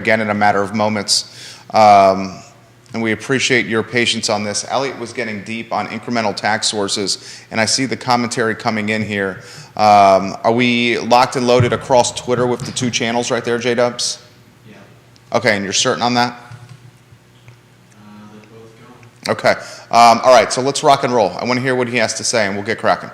again in a matter of moments. And we appreciate your patience on this. Elliot was getting deep on incremental tax sources, and I see the commentary coming in here. Are we locked and loaded across Twitter with the 2 channels right there, J-Dubs? Yeah. Okay, and you're certain on that? They're both going. Okay. All right, so let's rock and roll. I want to hear what he has to say, and we'll get cracking.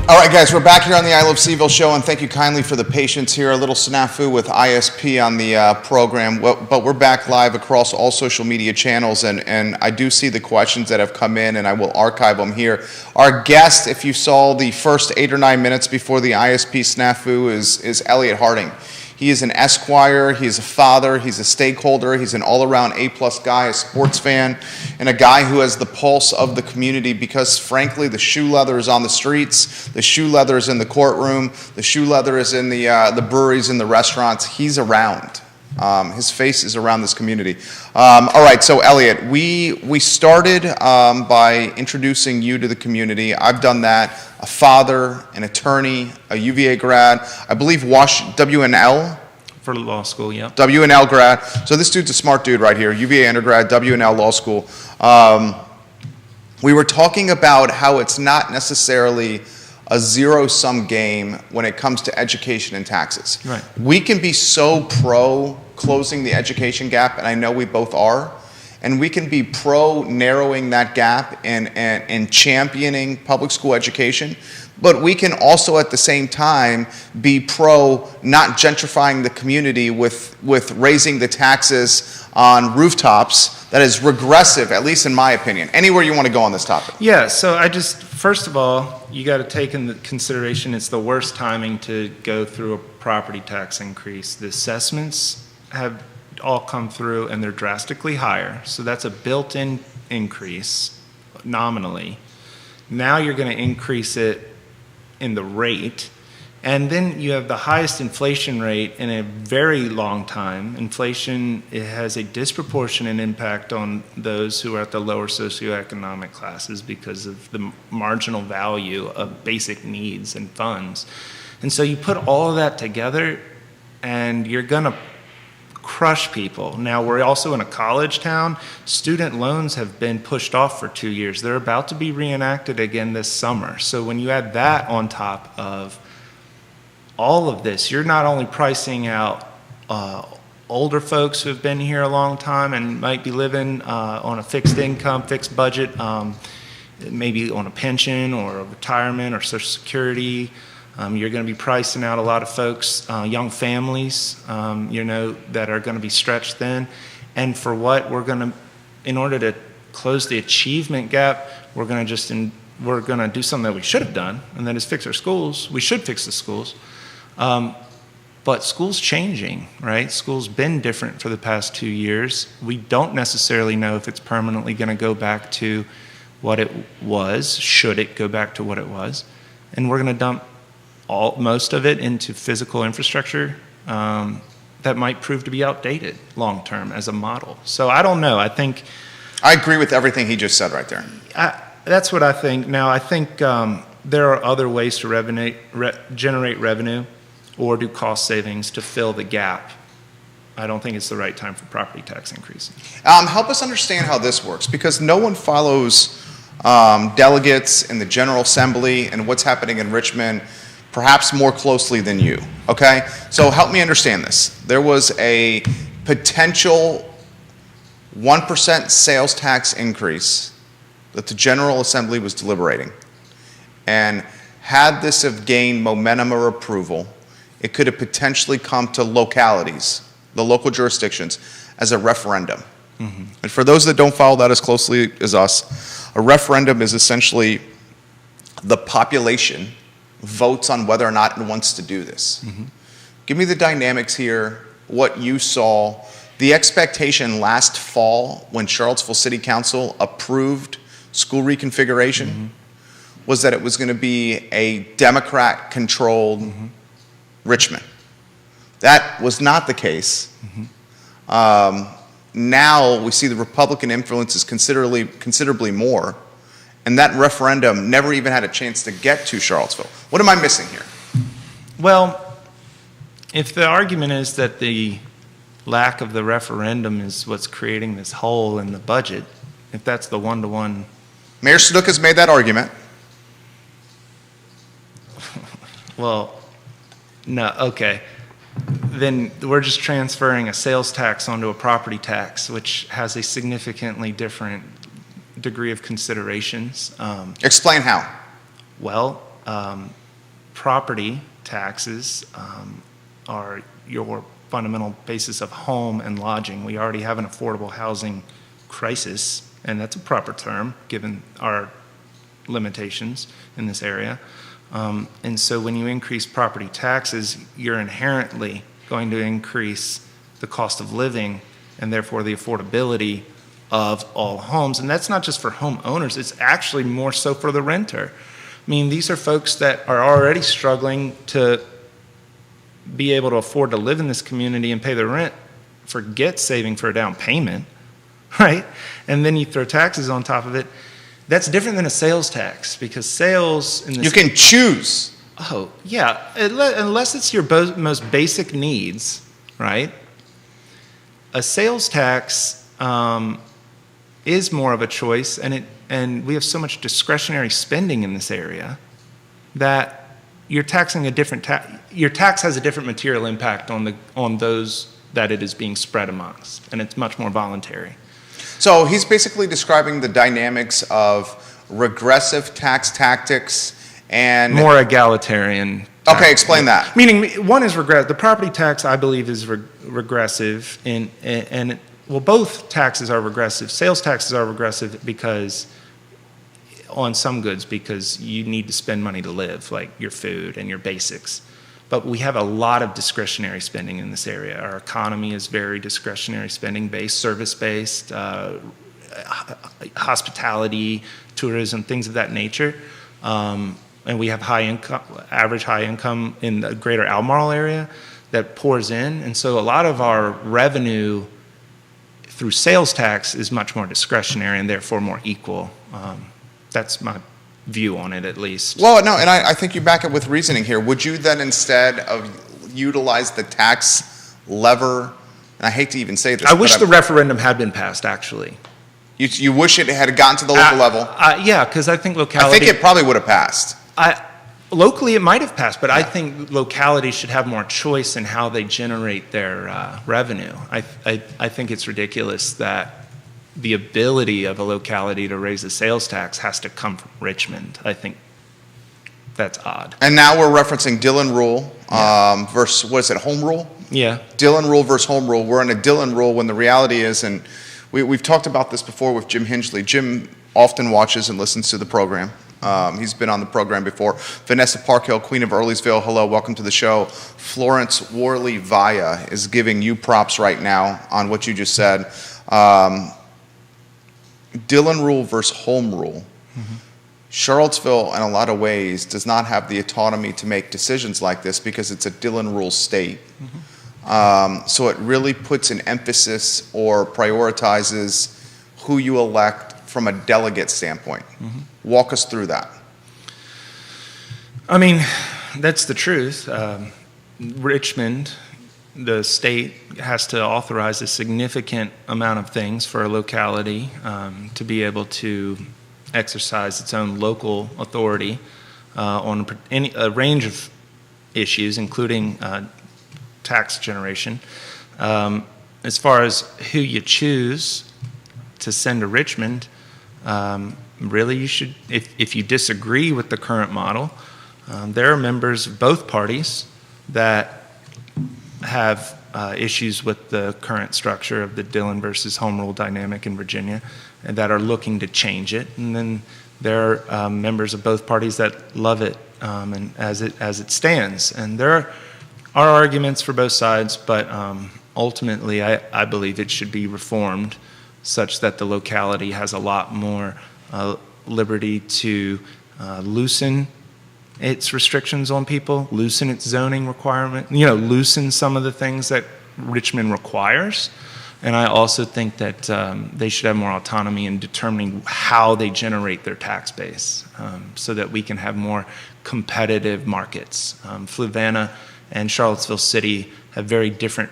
All right, guys, we're back here on the I Love Seville show, and thank you kindly for the patience here. A little snafu with ISP on the program, but we're back live across all social media channels, and I do see the questions that have come in, and I will archive them here. Our guest, if you saw the first 8 or 9 minutes before the ISP snafu, is Elliot Harding. He is an Esquire, he's a father, he's a stakeholder, he's an all-around A-plus guy, a sports fan, and a guy who has the pulse of the community because, frankly, the shoe leather is on the streets, the shoe leather is in the courtroom, the shoe leather is in the breweries and the restaurants. He's around. His face is around this community. All right, so Elliot, we started by introducing you to the community. I've done that. A father, an attorney, a UVA grad, I believe WNL? For law school, yeah. WNL grad. So this dude's a smart dude right here, UVA undergrad, WNL law school. We were talking about how it's not necessarily a zero-sum game when it comes to education and taxes. Right. We can be so pro closing the education gap, and I know we both are, and we can be pro narrowing that gap and championing public school education, but we can also at the same time be pro not gentrifying the community with raising the taxes on rooftops. That is regressive, at least in my opinion. Anywhere you want to go on this topic. Yeah, so first of all, you got to take into consideration it's the worst timing to go through a property tax increase. The assessments have all come through and they're drastically higher, so that's a built-in increase nominally. Now you're going to increase it in the rate, and then you have the highest inflation rate in a very long time. Inflation, it has a disproportionate impact on those who are at the lower socioeconomic classes because of the marginal value of basic needs and funds. And so you put all of that together and you're going to crush people. Now, we're also in a college town. Student loans have been pushed off for 2 years. They're about to be reenacted again this summer. So when you add that on top of all of this, you're not only pricing out older folks who have been here a long time and might be living on a fixed income, fixed budget, maybe on a pension or a retirement or Social Security. You're going to be pricing out a lot of folks, young families, that are going to be stretched thin. And for what in order to close the achievement gap, we're going to do something that we should have done, and that is fix our schools. We should fix the schools. But school's changing, right? School's been different for the past 2 years. We don't necessarily know if it's permanently going to go back to what it was, should it go back to what it was. And we're going to dump most of it into physical infrastructure that might prove to be outdated long term as a model. So I don't know. I agree with everything he just said right there. That's what I think. Now, I think there are other ways to generate revenue or do cost savings to fill the gap. I don't think it's the right time for property tax increasing. Help us understand how this works, because no one follows delegates in the General Assembly and what's happening in Richmond perhaps more closely than you, okay? So help me understand this. There was a potential 1% sales tax increase that the General Assembly was deliberating. And had this have gained momentum or approval, it could have potentially come to localities, the local jurisdictions, as a referendum. Mm-hmm. And for those that don't follow that as closely as us, a referendum is essentially the population votes on whether or not it wants to do this. Mm-hmm. Give me the dynamics here, what you saw, The expectation last fall, when Charlottesville City Council approved school reconfiguration, was that it was going to be a Democrat-controlled Richmond. That was not the case. Now we see the Republican influence is considerably more, and that referendum never even had a chance to get to Charlottesville. What am I missing here? Well, if the argument is that the lack of the referendum is what's creating this hole in the budget, if that's the one-to-one. Mayor Snook has made that argument. Well, no, okay. Then we're just transferring a sales tax onto a property tax, which has a significantly different degree of considerations. Explain how. Well, property taxes are your fundamental basis of home and lodging. We already have an affordable housing crisis, and that's a proper term given our limitations in this area. And so when you increase property taxes, you're inherently going to increase the cost of living and therefore the affordability of all homes. And that's not just for homeowners, it's actually more so for the renter. I mean, these are folks that are already struggling to be able to afford to live in this community and pay the rent. Forget saving for a down payment, right? And then you throw taxes on top of it. That's different than a sales tax, because sales in this... You can choose. Oh, yeah, unless it's your most basic needs, right? A sales tax is more of a choice, and we have so much discretionary spending in this area that you're taxing a different your tax has a different material impact on those that it is being spread amongst, and it's much more voluntary. So he's basically describing the dynamics of regressive tax tactics and... More egalitarian. Okay, explain that. Meaning, one is regressive. The property tax, I believe, is regressive, and well, both taxes are regressive. Sales taxes are regressive because, on some goods, because you need to spend money to live, like your food and your basics. But we have a lot of discretionary spending in this area. Our economy is very discretionary spending based, service based, hospitality, tourism, things of that nature. And we have average high income in the greater Albemarle area that pours in. And so a lot of our revenue through sales tax is much more discretionary and therefore more equal. That's my view on it, at least. Well, no, and I think you back it with reasoning here. Would you then, instead of utilize the tax lever, and I hate to even say this, I wish the referendum had been passed, actually. You wish it had gotten to the local level? Yeah, because I think locality... I think it probably would have passed. Locally, it might have passed, but I think localities should have more choice in how they generate their revenue. I think it's ridiculous that the ability of a locality to raise a sales tax has to come from Richmond. I think that's odd. And now we're referencing Dillon Rule versus, what is it, Home Rule? Yeah. Dillon Rule versus Home Rule. We're in a Dillon Rule when the reality is, and we've talked about this before with Jim Hingley. Jim often watches and listens to the program. He's been on the program before. Vanessa Parkhill, Queen of Earlysville, hello, welcome to the show. Florence Worley Vaya is giving you props right now on what you just said. Dillon Rule versus Home Rule. Mm-hmm. Charlottesville, in a lot of ways, does not have the autonomy to make decisions like this because it's a Dillon Rule state. Mm-hmm. So it really puts an emphasis or prioritizes who you elect from a delegate standpoint. Mm-hmm. Walk us through that. I mean, that's the truth. Richmond, the state, has to authorize a significant amount of things for a locality to be able to exercise its own local authority on a range of issues, including tax generation. As far as who you choose to send to Richmond, really you should, if you disagree with the current model, there are members of both parties that have issues with the current structure of the Dillon versus Home Rule dynamic in Virginia and that are looking to change it. And then there are members of both parties that love it and as it stands. And there are arguments for both sides, but ultimately, I believe it should be reformed such that the locality has a lot more liberty to loosen its restrictions on people, loosen its zoning requirement, loosen some of the things that Richmond requires. And I also think that they should have more autonomy in determining how they generate their tax base, so that we can have more competitive markets. Fluvanna and Charlottesville City have very different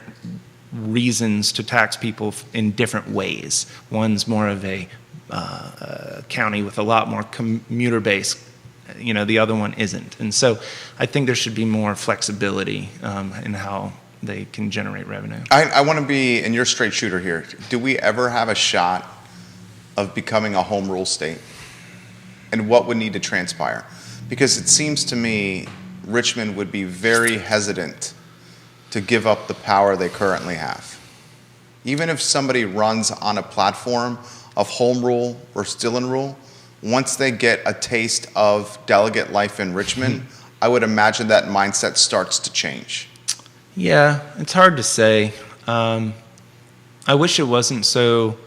reasons to tax people in different ways. One's more of a county with a lot more commuter base. The other one isn't. And so I think there should be more flexibility in how they can generate revenue. I want to be, and you're a straight shooter here, do we ever have a shot of becoming a home rule state? And what would need to transpire? Because it seems to me Richmond would be very hesitant to give up the power they currently have. Even if somebody runs on a platform of home rule or still-in rule, once they get a taste of delegate life in Richmond, I would imagine that mindset starts to change. Yeah, it's hard to say. I wish it wasn't so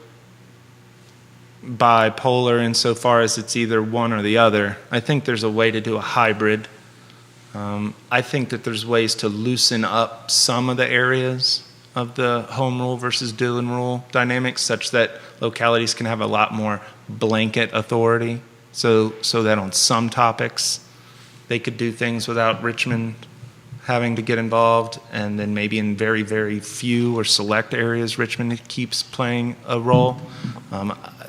bipolar insofar as it's either one or the other. I think there's a way to do a hybrid. I think that there's ways to loosen up some of the areas of the home rule versus do-in rule dynamics such that localities can have a lot more blanket authority so that on some topics they could do things without Richmond having to get involved, and then maybe in very, very few or select areas Richmond keeps playing a role.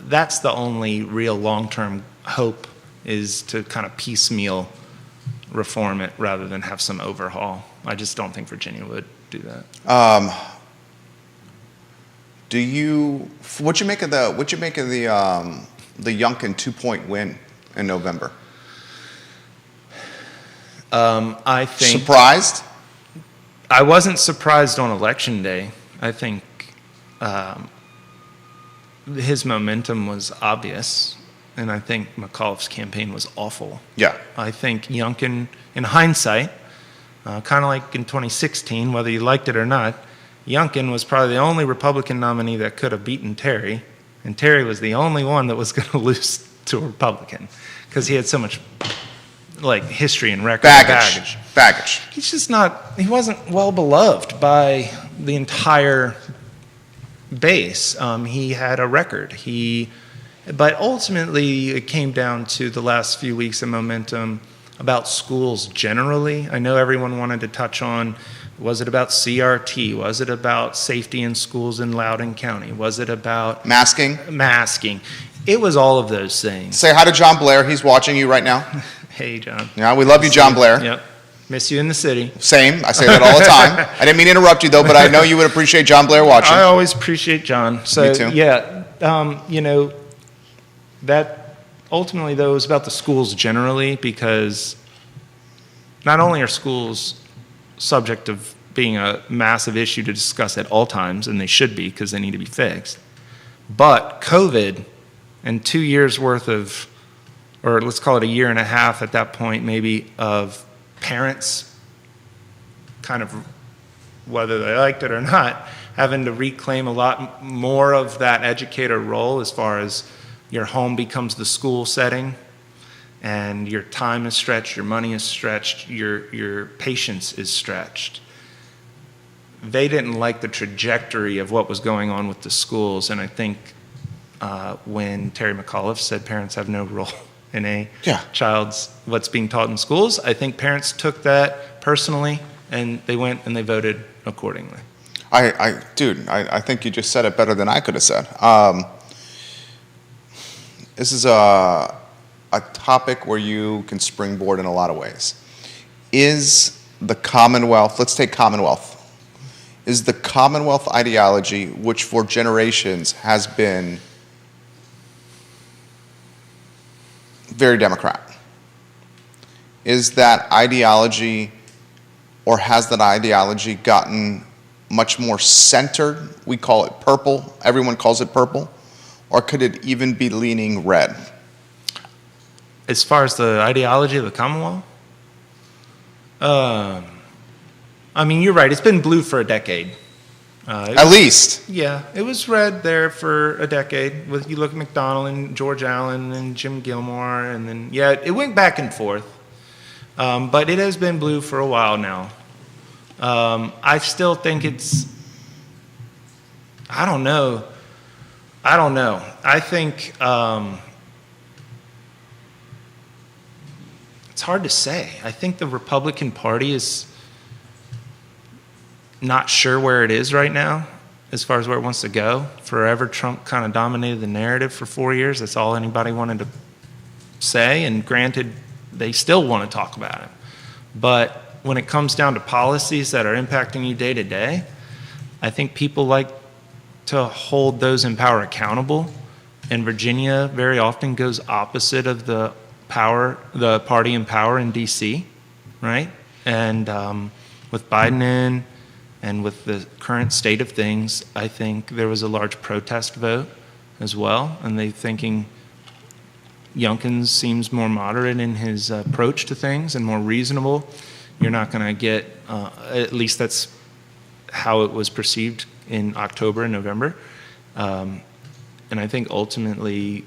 That's the only real long-term hope, is to kind of piecemeal reform it rather than have some overhaul. I just don't think Virginia would do that. What'd you make of the Youngkin 2-point win in November? I think surprised? I wasn't surprised on election day. I think his momentum was obvious, and I think McAuliffe's campaign was awful. Yeah. I think Youngkin, in hindsight, kind of like in 2016, whether you liked it or not, Youngkin was probably the only Republican nominee that could have beaten Terry, and Terry was the only one that was going to lose to a Republican because he had so much history and record baggage. He's just not, he wasn't well beloved by the entire base. He had a record. But ultimately it came down to the last few weeks of momentum about schools generally. I know everyone wanted to touch on, was it about CRT? Was it about safety in schools in Loudoun County? Was it about masking? It was all of those things. Say hi to John Blair. He's watching you right now. Hey, John. Yeah, we love you, John Blair. Yep. Miss you in the city. Same. I say that all the time. I didn't mean to interrupt you, though, but I know you would appreciate John Blair watching. I always appreciate John. So, me too. Yeah, that ultimately, though, is about the schools generally, because not only are schools subject of being a massive issue to discuss at all times, and they should be because they need to be fixed, but COVID and 2 years worth of, or let's call it a year and a half at that point maybe, of parents kind of, whether they liked it or not, having to reclaim a lot more of that educator role as far as your home becomes the school setting, and your time is stretched, your money is stretched, your patience is stretched. They didn't like the trajectory of what was going on with the schools, and I think when Terry McAuliffe said parents have no role in a child's what's being taught in schools, I think parents took that personally, and they went and they voted accordingly. I think you just said it better than I could have said. This is a topic where you can springboard in a lot of ways. Is the Commonwealth, let's take Commonwealth, is the Commonwealth ideology, which for generations has been very Democrat, is that ideology, or has that ideology gotten much more centered? We call it purple. Everyone calls it purple. Or could it even be leaning red? As far as the ideology of the Commonwealth? I mean, you're right. It's been blue for a decade. At least. Yeah, it was red there for a decade. You look at McDonald and George Allen and Jim Gilmore, and then, yeah, it went back and forth. But it has been blue for a while now. I still think I don't know. I think it's hard to say. I think the Republican Party is not sure where it is right now as far as where it wants to go. Forever, Trump kind of dominated the narrative for 4 years. That's all anybody wanted to say, and granted, they still want to talk about it. But when it comes down to policies that are impacting you day to day, I think people like to hold those in power accountable. And Virginia very often goes opposite of the party in power in D.C., right? And with Biden in, and with the current state of things, I think there was a large protest vote as well. And they're thinking Youngkin seems more moderate in his approach to things and more reasonable. You're not going to get, at least that's how it was perceived in October and November. And I think ultimately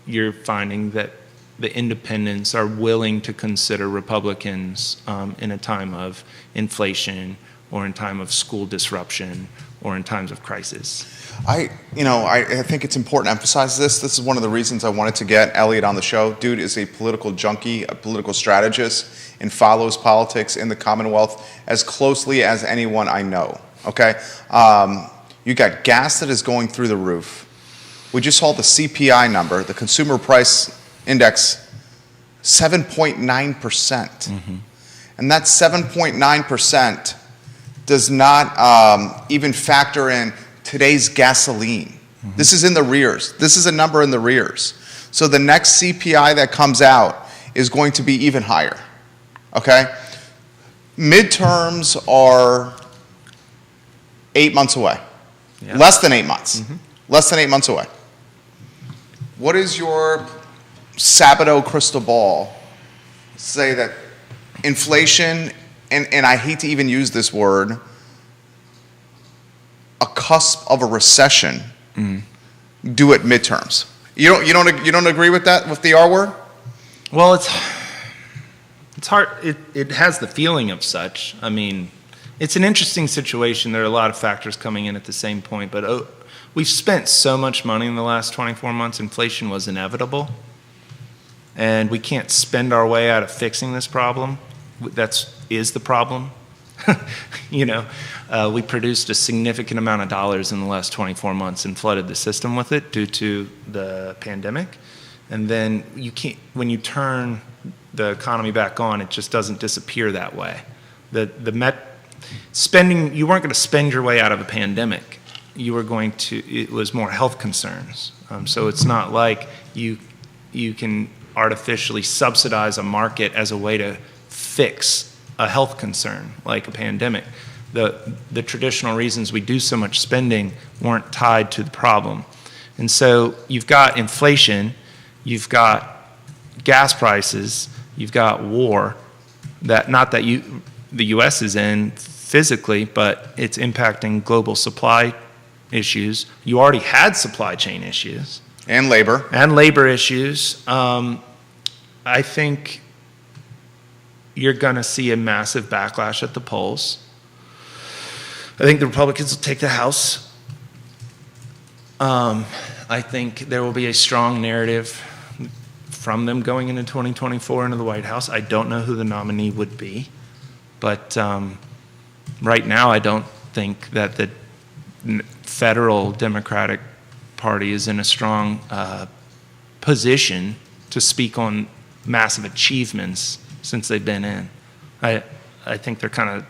you're finding that the independents are willing to consider Republicans in a time of inflation or in time of school disruption or in times of crisis. I think it's important to emphasize this. This is one of the reasons I wanted to get Elliot on the show. Dude is a political junkie, a political strategist, and follows politics in the Commonwealth as closely as anyone I know, okay? You got gas that is going through the roof. We just saw the CPI number, the Consumer Price Index, 7.9%. Mm-hmm. And that 7.9% does not even factor in today's gasoline. Mm-hmm. This is in the rears. This is a number in the rears. So the next CPI that comes out is going to be even higher, okay? Midterms are 8 months away. Yeah. Less than 8 months. Mm-hmm. Less than 8 months away. What is your Sabato crystal ball say that inflation, and I hate to even use this word, a cusp of a recession due at midterms? You don't agree with that, with the R word? Well, it's hard. It has the feeling of such. I mean, it's an interesting situation. There are a lot of factors coming in at the same point, but we've spent so much money in the last 24 months. Inflation was inevitable, and we can't spend our way out of fixing this problem. That is the problem. We produced a significant amount of dollars in the last 24 months and flooded the system with it due to the pandemic. And then when you turn the economy back on, it just doesn't disappear that way. Spending, you weren't going to spend your way out of a pandemic. It was more health concerns. So it's not like you can artificially subsidize a market as a way to fix a health concern like a pandemic. The traditional reasons we do so much spending weren't tied to the problem. And so you've got inflation, you've got gas prices, you've got war, not that the U.S. is in physically, but it's impacting global supply issues. You already had supply chain issues. And labor. And labor issues. I think you're going to see a massive backlash at the polls. I think the Republicans will take the House. I think there will be a strong narrative from them going into 2024 into the White House. I don't know who the nominee would be, but right now I don't think that the federal Democratic Party is in a strong position to speak on massive achievements since they've been in. I think they're kind of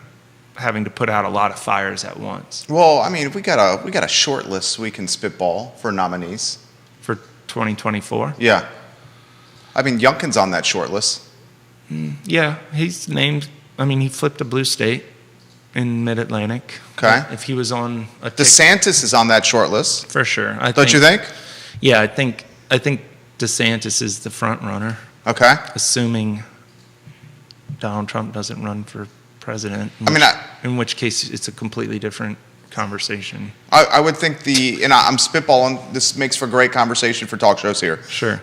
having to put out a lot of fires at once. Well, I mean, we got a short list we can spitball for nominees for 2024. Yeah, I mean, Youngkin's on that short list. Yeah, he's named. I mean, he flipped a blue state in Mid-Atlantic. Okay. If he was on a DeSantis is on that short list for sure. Don't you think? Yeah, I think DeSantis is the front runner. Okay. Assuming Donald Trump doesn't run for president. In which case it's a completely different conversation. I would think and I'm spitballing, this makes for great conversation for talk shows here. Sure.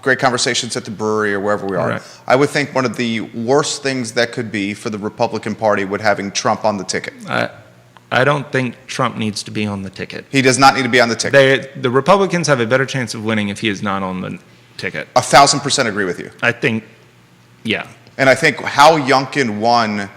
Great conversations at the brewery or wherever we are. Right. I would think one of the worst things that could be for the Republican Party would having Trump on the ticket. I don't think Trump needs to be on the ticket. He does not need to be on the ticket. The Republicans have a better chance of winning if he is not on the ticket. 1,000% agree with you. I think, yeah. And I think how Youngkin won,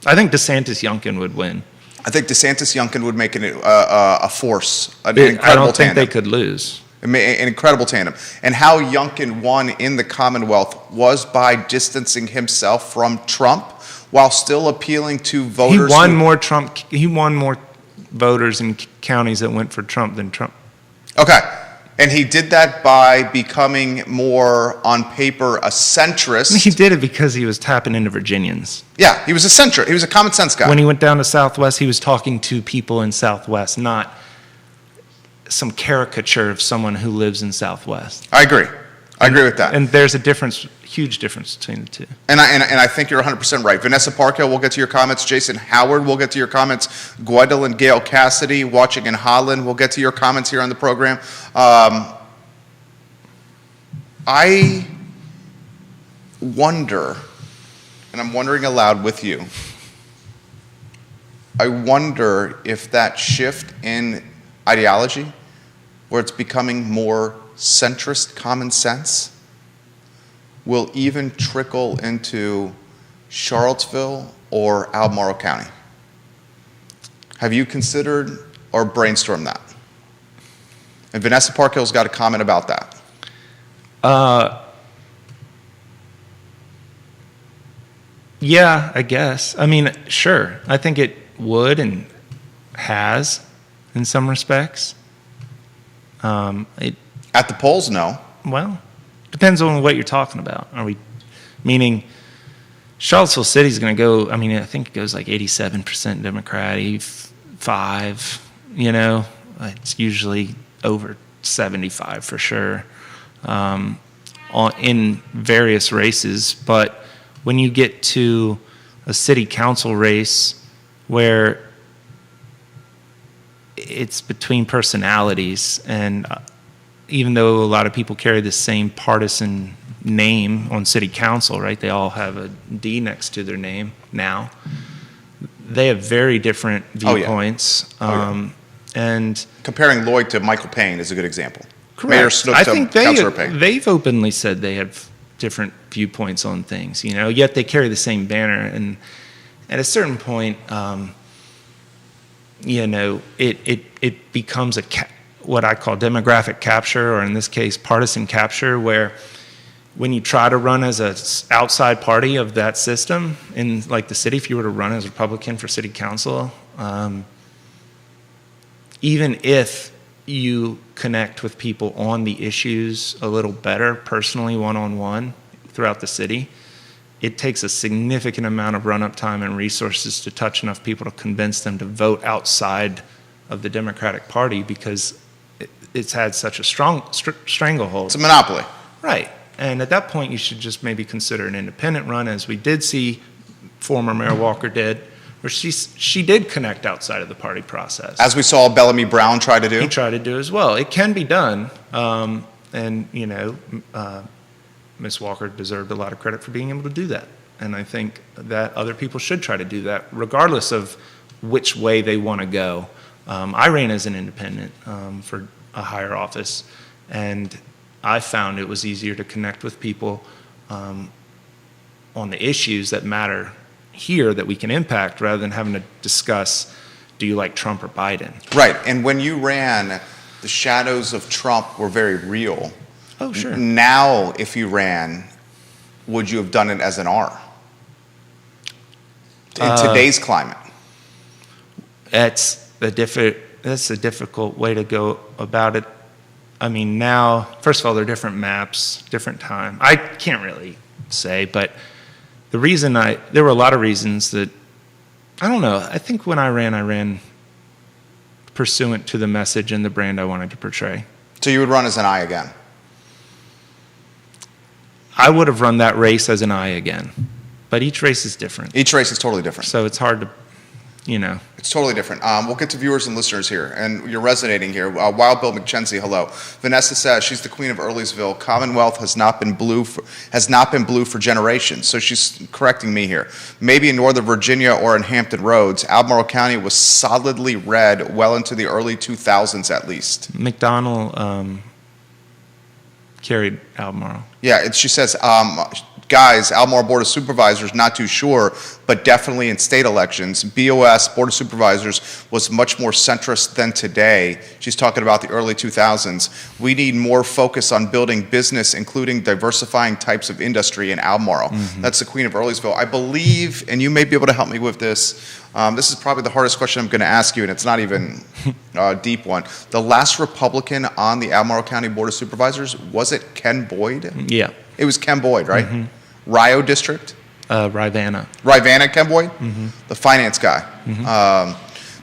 I think DeSantis-Youngkin would win. I think DeSantis-Youngkin would make a force, an incredible I don't think tandem. they could lose. An incredible tandem. And how Youngkin won in the Commonwealth was by distancing himself from Trump while still appealing to voters. He won more voters in counties that went for Trump than Trump. Okay. And he did that by becoming more, on paper, a centrist. He did it because he was tapping into Virginians. Yeah, he was a centrist. He was a common sense guy. When he went down to Southwest, he was talking to people in Southwest, not some caricature of someone who lives in Southwest. I agree. I agree with that. And there's a difference, huge difference between the two. And I think you're 100% right. Vanessa Parkhill, we'll get to your comments. Jason Howard, we'll get to your comments. Gwendolyn Gale Cassidy, watching in Holland, we'll get to your comments here on the program. I wonder, and I'm wondering aloud with you, I wonder if that shift in ideology, where it's becoming more centrist common sense, will even trickle into Charlottesville or Albemarle County. Have you considered or brainstormed that? And Vanessa Parkhill's got a comment about that. Yeah, I guess. I mean, sure. I think it would and has in some respects. At the polls, no. Well, depends on what you're talking about. Meaning Charlottesville City is going to go, I mean, I think it goes like 87% Democrat, 85, you know. It's usually over 75 for sure in various races. But when you get to a city council race where it's between personalities, and even though a lot of people carry the same partisan name on city council, right? They all have a D next to their name now. They have very different viewpoints. And comparing Lloyd to Michael Payne is a good example. correct. Mayor Snook I to think Councilor Payne. they've openly said they have different viewpoints on things, you know, yet they carry the same banner. And at a certain point, you know, it becomes what I call demographic capture, or in this case, partisan capture, where when you try to run as an outside party of that system, in like the city, if you were to run as a Republican for city council, even if you connect with people on the issues a little better personally, one-on-one throughout the city, it takes a significant amount of run-up time and resources to touch enough people to convince them to vote outside of the Democratic Party, because it's had such a strong stranglehold. It's a monopoly. Right. And at that point, you should just maybe consider an independent run, as we did see former Mayor Walker did, where she did connect outside of the party process. As we saw Bellamy Brown try to do. He tried to do as well. It can be done. And, you know, Ms. Walker deserved a lot of credit for being able to do that. And I think that other people should try to do that, regardless of which way they want to go. I ran as an independent for a higher office, and I found it was easier to connect with people on the issues that matter here that we can impact, rather than having to discuss, do you like Trump or Biden? Right. And when you ran, the shadows of Trump were very real. Oh, sure. Now, if you ran, would you have done it as an R? In today's climate. That's a difficult way to go about it. I mean, now, first of all, there are different maps, different time. I can't really say, but the reason there were a lot of reasons that, I don't know, I think when I ran pursuant to the message and the brand I wanted to portray. So you would run as an I again? I would have run that race as an I again, but each race is different. Each race is totally different. So it's hard to you know. It's totally different. We'll get to viewers and listeners here, and you're resonating here. Wild Bill McKenzie, hello. Vanessa says she's the queen of Earlysville. Commonwealth has not been blue for generations. So she's correcting me here. Maybe in Northern Virginia or in Hampton Roads, Albemarle County was solidly red well into the early 2000s at least. McDonnell carried Albemarle. Yeah, she says, guys, Albemarle Board of Supervisors, not too sure, but definitely in state elections. BOS, Board of Supervisors, was much more centrist than today. She's talking about the early 2000s. We need more focus on building business, including diversifying types of industry in Albemarle. That's the queen of Earlysville. I believe, and you may be able to help me with this, this is probably the hardest question I'm going to ask you, and it's not even a deep one. The last Republican on the Albemarle County Board of Supervisors, was it Ken Boyd? Yeah. It was Ken Boyd, right? Rio District? Rivanna. Rivanna, Ken Boyd? The finance guy.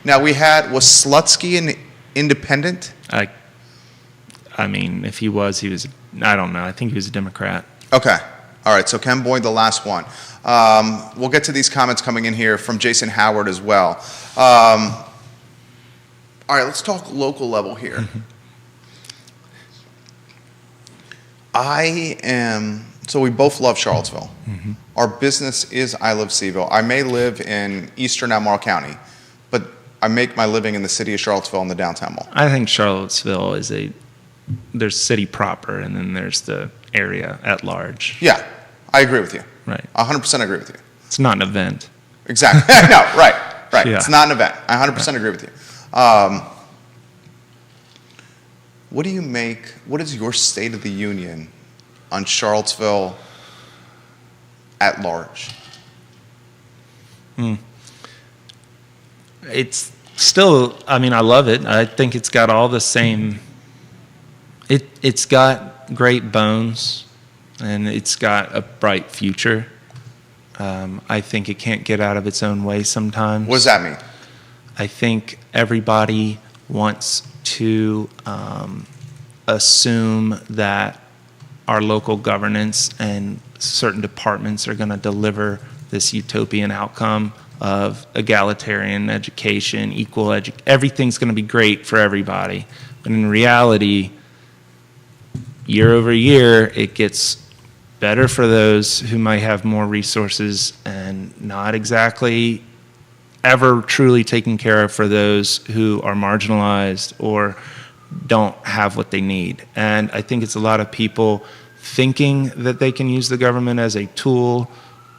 Now was Slutsky an independent? I mean, if he was, I don't know. I think he was a Democrat. Okay. All right, so Ken Boyd, the last one. We'll get to these comments coming in here from Jason Howard as well. All right, let's talk local level here. So we both love Charlottesville. Our business is I Love CVille. I may live in eastern Albemarle County, but I make my living in the city of Charlottesville in the downtown mall. I think Charlottesville is there's city proper, and then there's the area at large. Yeah, I agree with you. Right. 100% agree with you. It's not an event. Exactly. No, right. Yeah. It's not an event. I 100% agree with you. What do you make, what is your State of the Union on Charlottesville at large? It's still, I mean, I love it. I think it's got all the same, it's got great bones, and it's got a bright future. I think it can't get out of its own way sometimes. What does that mean? I think everybody wants to assume that our local governance and certain departments are going to deliver this utopian outcome of egalitarian education, everything's going to be great for everybody. But in reality, year over year, it gets better for those who might have more resources and not exactly ever truly taken care of for those who are marginalized or don't have what they need. And I think it's a lot of people thinking that they can use the government as a tool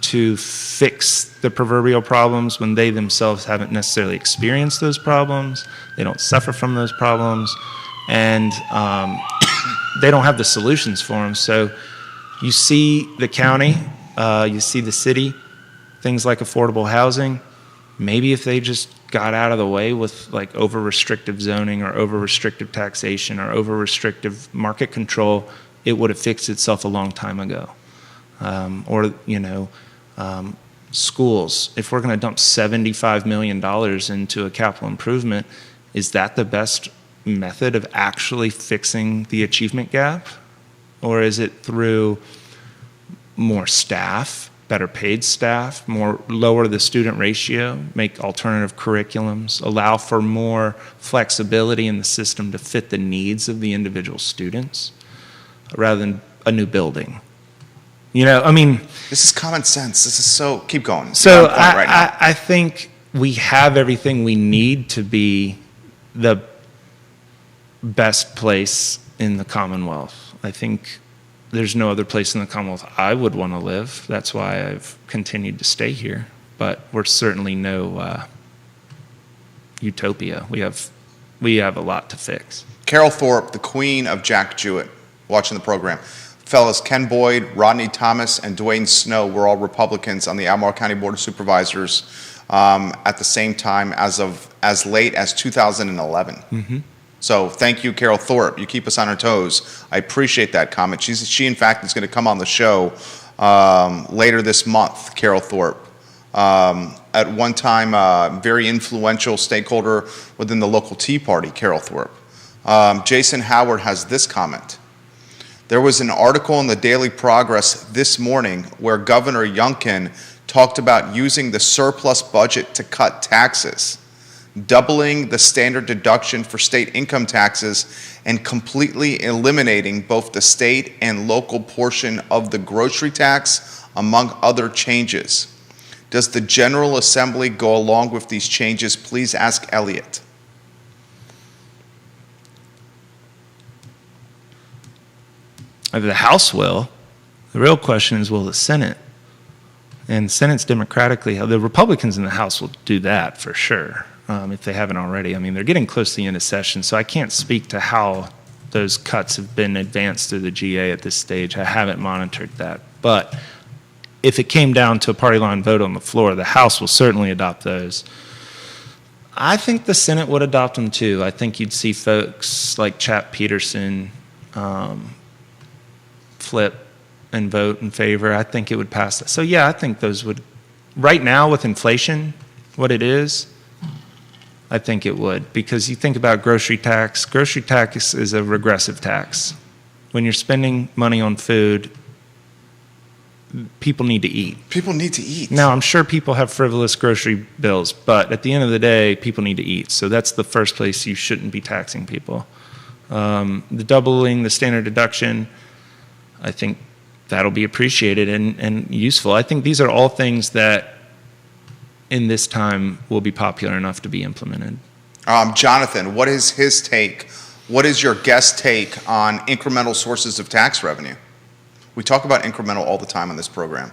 to fix the proverbial problems when they themselves haven't necessarily experienced those problems. They don't suffer from those problems, and they don't have the solutions for them. So you see the county, you see the city, things like affordable housing. Maybe if they just got out of the way with like over-restrictive zoning or over-restrictive taxation or over-restrictive market control, it would have fixed itself a long time ago. Schools. If we're going to dump $75 million into a capital improvement, is that the best method of actually fixing the achievement gap? Or is it through more staff, better paid staff, lower the student ratio, make alternative curriculums, allow for more flexibility in the system to fit the needs of the individual students, rather than a new building? You know, I mean, this is common sense. This is so, keep going. So I think we have everything we need to be the best place in the Commonwealth. I think there's no other place in the Commonwealth I would want to live. That's why I've continued to stay here. But we're certainly no utopia. We have a lot to fix. Carol Thorpe, the queen of Jack Jewett, watching the program. Fellas, Ken Boyd, Rodney Thomas, and Dwayne Snow were all Republicans on the Albemarle County Board of Supervisors at the same time as late as 2011. So thank you, Carol Thorpe. You keep us on our toes. I appreciate that comment. She in fact, is going to come on the show later this month, Carol Thorpe. At one time, very influential stakeholder within the local Tea Party, Carol Thorpe. Jason Howard has this comment. There was an article in the Daily Progress this morning where Governor Youngkin talked about using the surplus budget to cut taxes, doubling the standard deduction for state income taxes, and completely eliminating both the state and local portion of the grocery tax, among other changes. Does the General Assembly go along with these changes? Please ask Elliot. The House will. The real question is, will the Senate? And the Senate's democratically held. The Republicans in the House will do that for sure, if they haven't already. I mean, they're getting close to the end of session, so I can't speak to how those cuts have been advanced through the GA at this stage. I haven't monitored that. But if it came down to a party line vote on the floor, the House will certainly adopt those. I think the Senate would adopt them too. I think you'd see folks like Chap Peterson flip and vote in favor. I think it would pass that. So yeah, I think those would, right now with inflation, what it is, I think it would. Because you think about grocery tax is a regressive tax. When you're spending money on food, people need to eat. People need to eat. Now, I'm sure people have frivolous grocery bills, but at the end of the day, people need to eat. So that's the first place you shouldn't be taxing people. The doubling the standard deduction, I think that'll be appreciated and useful. I think these are all things that in this time will be popular enough to be implemented. Jonathan, what is his take? What is your guest take on incremental sources of tax revenue? We talk about incremental all the time on this program.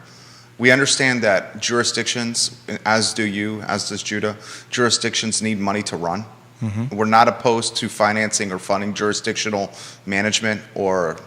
We understand that jurisdictions, as do you, as does Judah, jurisdictions need money to run. Mm-hmm. We're not opposed to financing or funding jurisdictional management or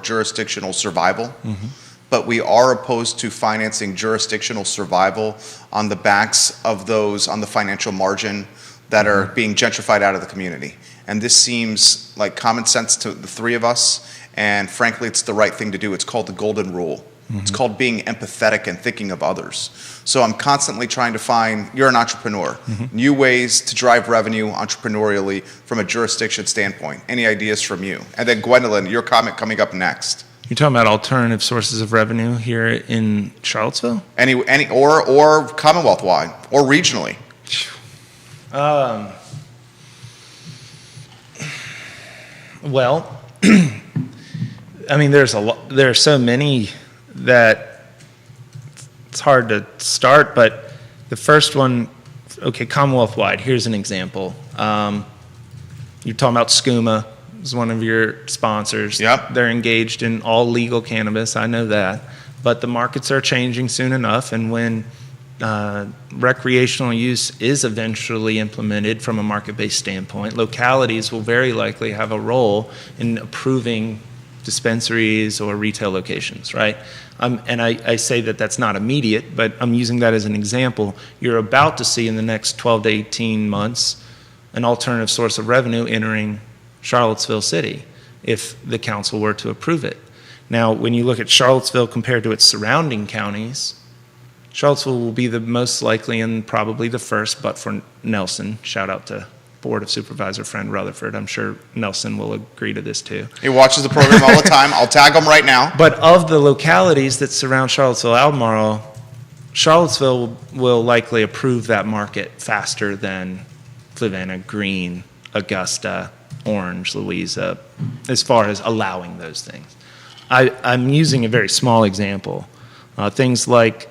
jurisdictional survival, mm-hmm. but we are opposed to financing jurisdictional survival on the backs of those on the financial margin that are being gentrified out of the community. And this seems like common sense to the three of us, and frankly, it's the right thing to do. It's called the golden rule. Mm-hmm. It's called being empathetic and thinking of others. So I'm constantly trying to find, you're an entrepreneur, mm-hmm. new ways to drive revenue entrepreneurially from a jurisdiction standpoint. Any ideas from you? And then Gwendolyn, your comment coming up next. You're talking about alternative sources of revenue here in Charlottesville? Any or Commonwealth-wide or regionally? Well, I mean, there are so many that it's hard to start, but the first one, okay, Commonwealth-wide, here's an example. You're talking about SCUMA is one of your sponsors. Yep. They're engaged in all legal cannabis, I know that, but the markets are changing soon enough, and when recreational use is eventually implemented from a market-based standpoint, localities will very likely have a role in approving dispensaries or retail locations, right? And I say that that's not immediate, but I'm using that as an example. You're about to see in the next 12 to 18 months an alternative source of revenue entering Charlottesville City if the council were to approve it. Now, when you look at Charlottesville compared to its surrounding counties, Charlottesville will be the most likely and probably the first, but for Nelson, shout out to Board of Supervisor friend Rutherford. I'm sure Nelson will agree to this too. He watches the program all the time. I'll tag him right now. But of the localities that surround Charlottesville, Albemarle, Charlottesville will likely approve that market faster than Fluvanna, Greene, Augusta, Orange, Louisa, as far as allowing those things. I'm using a very small example. Things like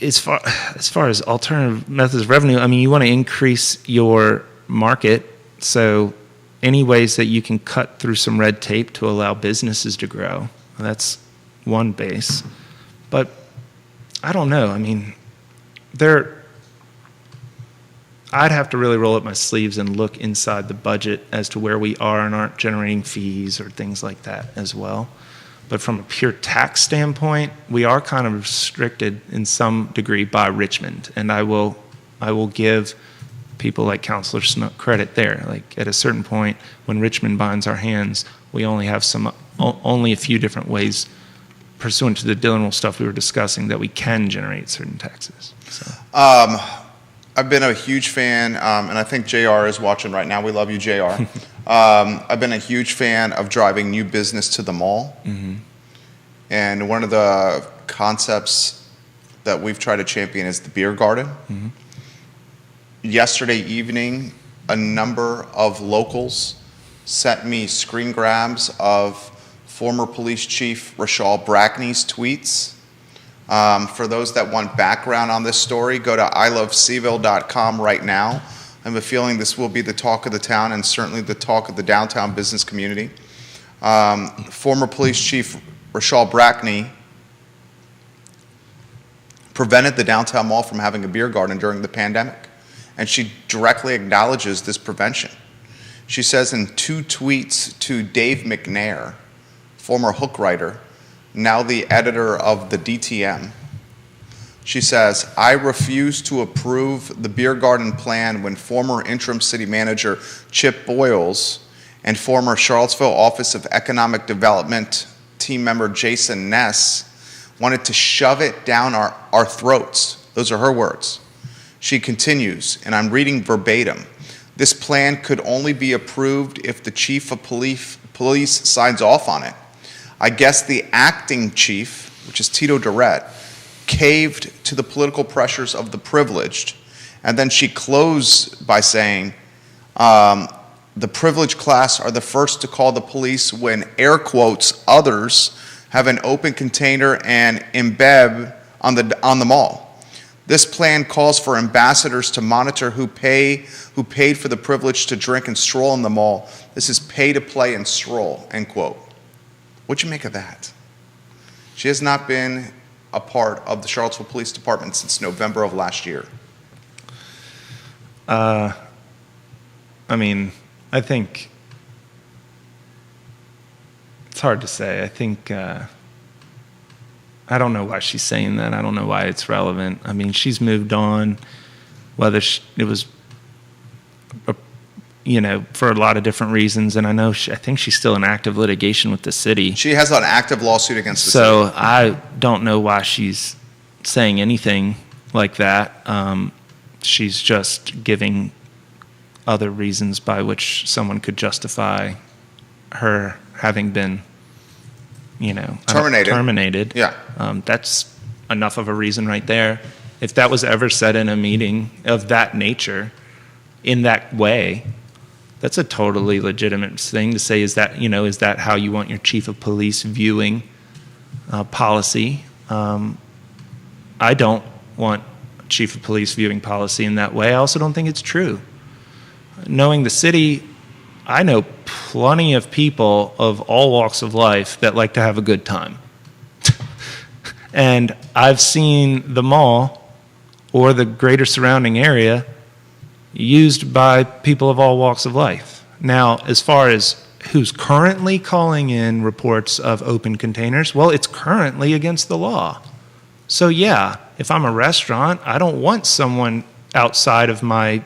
as far as alternative methods of revenue, I mean, you want to increase your market, so any ways that you can cut through some red tape to allow businesses to grow, that's one base. But I don't know. I mean, I'd have to really roll up my sleeves and look inside the budget as to where we are and aren't generating fees or things like that as well. But from a pure tax standpoint, we are kind of restricted in some degree by Richmond. And I will give people like Councilor Snook credit there. Like at a certain point, when Richmond binds our hands, we only have only a few different ways pursuant to the Dillon Rule stuff we were discussing that we can generate certain taxes. So. I've been a huge fan, and I think JR is watching right now. We love you, JR. I've been a huge fan of driving new business to the mall. Mm-hmm. And one of the concepts that we've tried to champion is the beer garden. Yesterday evening, a number of locals sent me screen grabs of former police chief Rachel Brackney's tweets. For those that want background on this story, go to iloveseville.com right now. I have a feeling this will be the talk of the town and certainly the talk of the downtown business community. Former police chief Rachel Brackney prevented the downtown mall from having a beer garden during the pandemic, and she directly acknowledges this prevention. She says in 2 tweets to Dave McNair, former Hook writer, now the editor of the DTM, she says, "I refuse to approve the beer garden plan when former interim city manager Chip Boyles and former Charlottesville Office of Economic Development team member Jason Ness wanted to shove it down our throats." Those are her words. She continues, and I'm reading verbatim, "This plan could only be approved if the chief of police signs off on it. I guess the acting chief, which is Tito Durrett, caved to the political pressures of the privileged." And then she closed by saying, "The privileged class are the first to call the police when, air quotes, others have an open container and imbibe on the mall. This plan calls for ambassadors to monitor who paid for the privilege to drink and stroll in the mall. This is pay to play and stroll," end quote. What'd you make of that? She has not been a part of the Charlottesville Police Department since November of last year. I mean, I think it's hard to say. I think I don't know why she's saying that. I don't know why it's relevant. I mean, she's moved on, whether it was, for a lot of different reasons. And I know I think she's still in active litigation with the city. She has an active lawsuit against the city. So I don't know why she's saying anything like that. She's just giving other reasons by which someone could justify her having been, terminated. Yeah. That's enough of a reason right there. If that was ever said in a meeting of that nature, in that way, that's a totally legitimate thing to say. Is that how you want your chief of police viewing policy? I don't want chief of police viewing policy in that way. I also don't think it's true. Knowing the city, I know plenty of people of all walks of life that like to have a good time. And I've seen the mall or the greater surrounding area used by people of all walks of life. Now, as far as who's currently calling in reports of open containers, well, it's currently against the law. So yeah, if I'm a restaurant, I don't want someone outside of my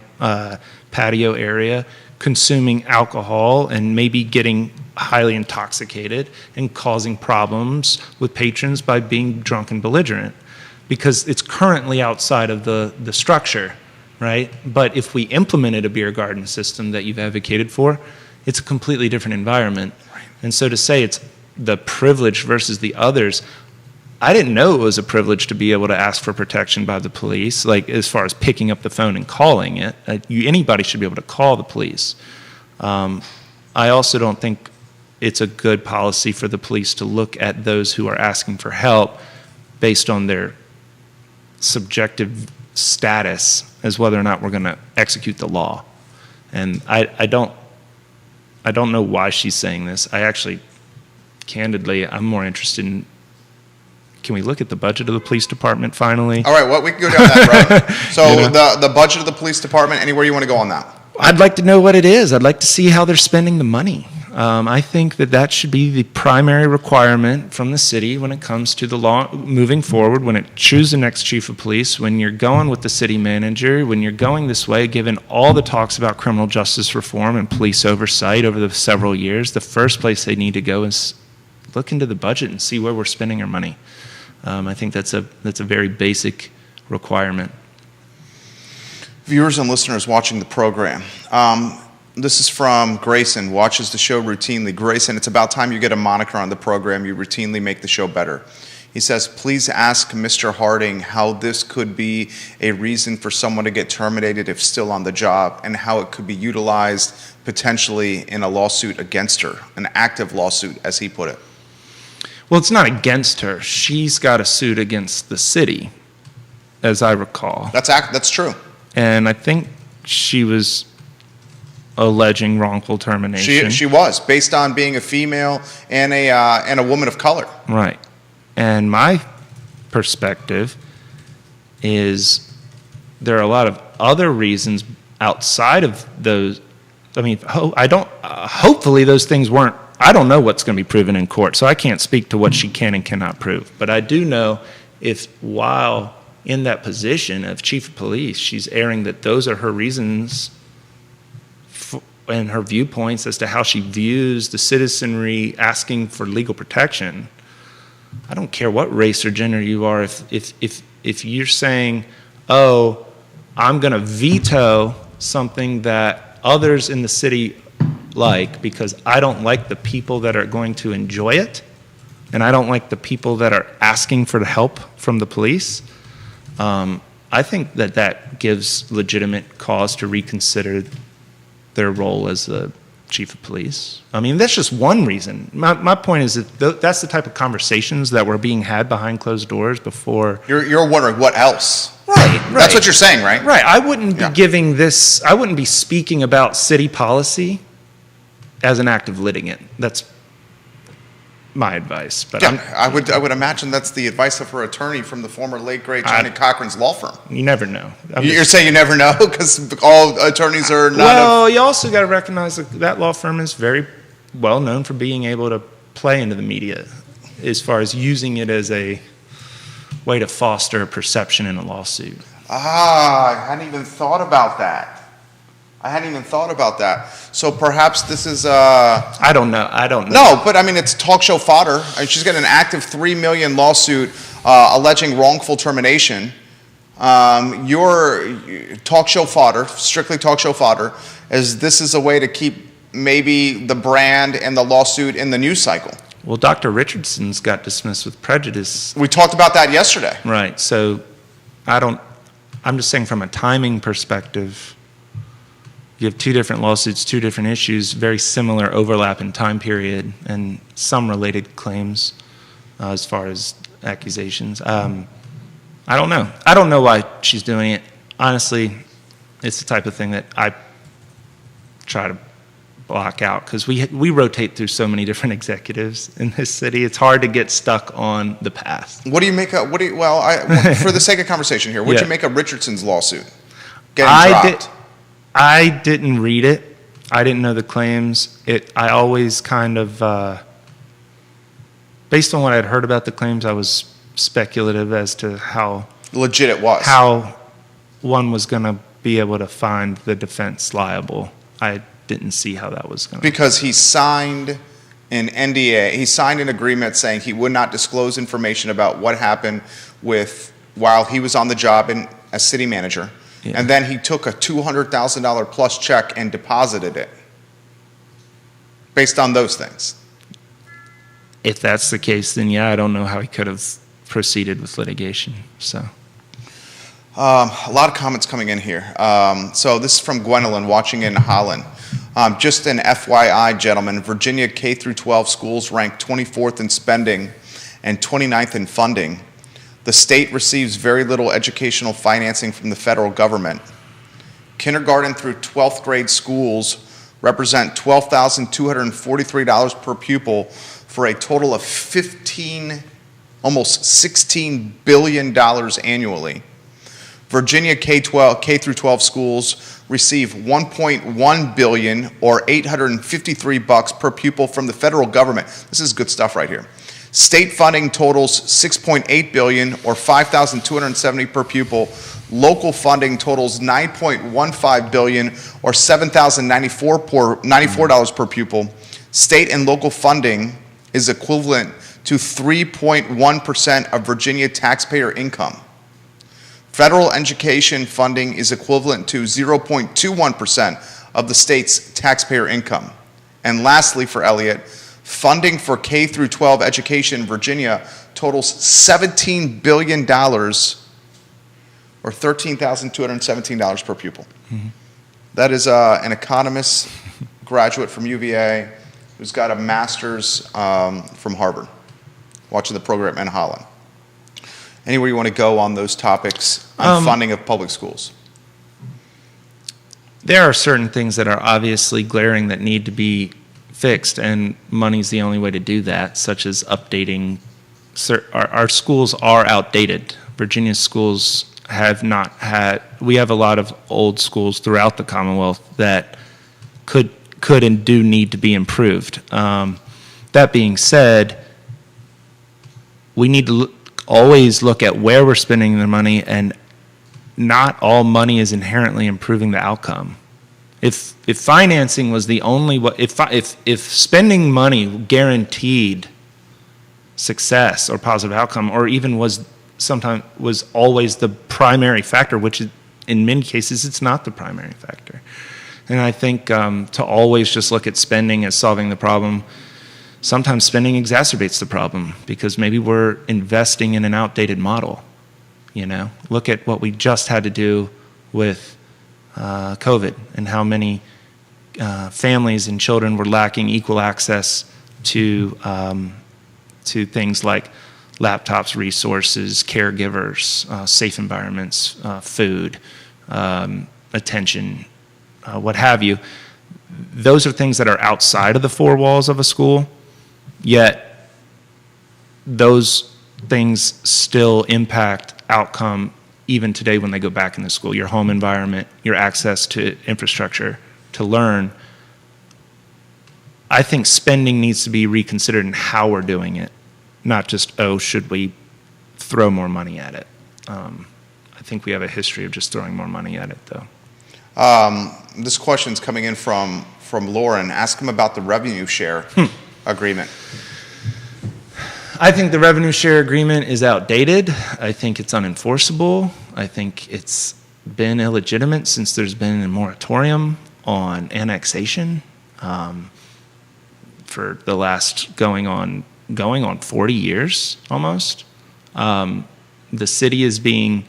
patio area consuming alcohol and maybe getting highly intoxicated and causing problems with patrons by being drunk and belligerent, because it's currently outside of the structure, right? But if we implemented a beer garden system that you've advocated for, it's a completely different environment. Right. And so to say it's the privileged versus the others, I didn't know it was a privilege to be able to ask for protection by the police, like as far as picking up the phone and calling it. Anybody should be able to call the police. I also don't think it's a good policy for the police to look at those who are asking for help based on their subjective status as whether or not we're going to execute the law. And I don't know why she's saying this. I actually, candidly, I'm more interested in, can we look at the budget of the police department finally? All right, well, we can go down that road. So the budget of the police department, anywhere you want to go on that? I'd like to know what it is. I'd like to see how they're spending the money. I think that should be the primary requirement from the city when it comes to the law moving forward, when it chooses the next chief of police, when you're going with the city manager, when you're going this way, given all the talks about criminal justice reform and police oversight over the several years, the first place they need to go is look into the budget and see where we're spending our money. I think that's a very basic requirement. Viewers and listeners watching the program, this is from Grayson, watches the show routinely. Grayson, it's about time you get a moniker on the program. You routinely make the show better. He says, please ask Mr. Harding how this could be a reason for someone to get terminated if still on the job, and how it could be utilized potentially in a lawsuit against her, an active lawsuit, as he put it. Well, it's not against her. She's got a suit against the city, as I recall. That's true. And I think she was alleging wrongful termination. She was, based on being a female and a woman of color. Right. And my perspective is there are a lot of other reasons outside of those. I mean, hopefully those things weren't. I don't know what's going to be proven in court, so I can't speak to what she can and cannot prove. But I do know if while in that position of chief of police, she's airing that those are her reasons and her viewpoints as to how she views the citizenry asking for legal protection. I don't care what race or gender you are. If you're saying, oh, I'm going to veto something that others in the city like because I don't like the people that are going to enjoy it, and I don't like the people that are asking for the help from the police, I think that gives legitimate cause to reconsider their role as the chief of police. I mean, that's just one reason. My point is that that's the type of conversations that were being had behind closed doors before. You're wondering what else? Right. That's what you're saying, right? Right. I wouldn't be speaking about city policy as an active litigant. That's my advice. But yeah, I would imagine that's the advice of her attorney from the former late great Johnny Cochran's law firm. You never know. You're saying you never know because all attorneys are not. Well, you also got to recognize that law firm is very well known for being able to play into the media as far as using it as a way to foster a perception in a lawsuit. I hadn't even thought about that. So perhaps this is I don't know. No, but I mean, it's talk show fodder. I mean, she's got an active $3 million lawsuit alleging wrongful termination. Your talk show fodder, strictly talk show fodder, as this is a way to keep maybe the brand and the lawsuit in the news cycle. Well, Dr. Richardson's got dismissed with prejudice. We talked about that yesterday. Right. So I'm just saying from a timing perspective, you have two different lawsuits, two different issues, very similar overlap in time period, and some related claims as far as accusations. I don't know. I don't know why she's doing it. Honestly, it's the type of thing that I try to block out because we rotate through so many different executives in this city. It's hard to get stuck on the past. What do you make of? For the sake of conversation here, what do you make of Richardson's lawsuit getting dropped? I didn't read it. I didn't know the claims. I always kind of, based on what I'd heard about the claims, I was speculative as to how legit it was. How one was going to be able to find the defense liable. I didn't see how that was going to. Because he signed an NDA. He signed an agreement saying he would not disclose information about what happened while he was on the job as city manager. Yeah. And then he took a $200,000 plus check and deposited it based on those things. If that's the case, then yeah, I don't know how he could have proceeded with litigation. So, a lot of comments coming in here. So this is from Gwendolyn watching in Holland. Just an FYI, gentlemen, Virginia K through 12 schools rank 24th in spending and 29th in funding. The state receives very little educational financing from the federal government. Kindergarten through 12th grade schools represent $12,243 per pupil for a total of almost $16 billion annually. Virginia K through 12 schools receive $1.1 billion or $853 per pupil from the federal government. This is good stuff right here. State funding totals $6.8 billion or $5,270 per pupil. Local funding totals $9.15 billion or $7,094 per pupil. State and local funding is equivalent to 3.1% of Virginia taxpayer income. Federal education funding is equivalent to 0.21% of the state's taxpayer income. And lastly, for Elliott, Funding for K through 12 education in Virginia totals $17 billion, or $13,217 per pupil. That is an economist graduate from UVA who's got a master's from Harvard, watching the program in Holland. Anywhere you want to go on those topics on funding of public schools? There are certain things that are obviously glaring that need to be fixed, and money's the only way to do that, such as updating. Our schools are outdated. Virginia's schools have not had, we have a lot of old schools throughout the Commonwealth that could and do need to be improved. That being said, we need to always look at where we're spending the money, and not all money is inherently improving the outcome. If financing was the only way, if spending money guaranteed success or positive outcome, or even was always the primary factor, which in many cases it's not the primary factor. And I think to always just look at spending as solving the problem, sometimes spending exacerbates the problem because maybe we're investing in an outdated model. You know, look at what we just had to do with COVID and how many families and children were lacking equal access to things like laptops, resources, caregivers, safe environments, food, attention, what have you. Those are things that are outside of the four walls of a school, yet those things still impact outcome even today when they go back into school. Your home environment, your access to infrastructure to learn. I think spending needs to be reconsidered in how we're doing it, not just, should we throw more money at it? I think we have a history of just throwing more money at it, though. This question's coming in from Lauren. Ask him about the revenue share agreement. I think the revenue share agreement is outdated. I think it's unenforceable. I think it's been illegitimate since there's been a moratorium on annexation for the last going on 40 years almost. The city is being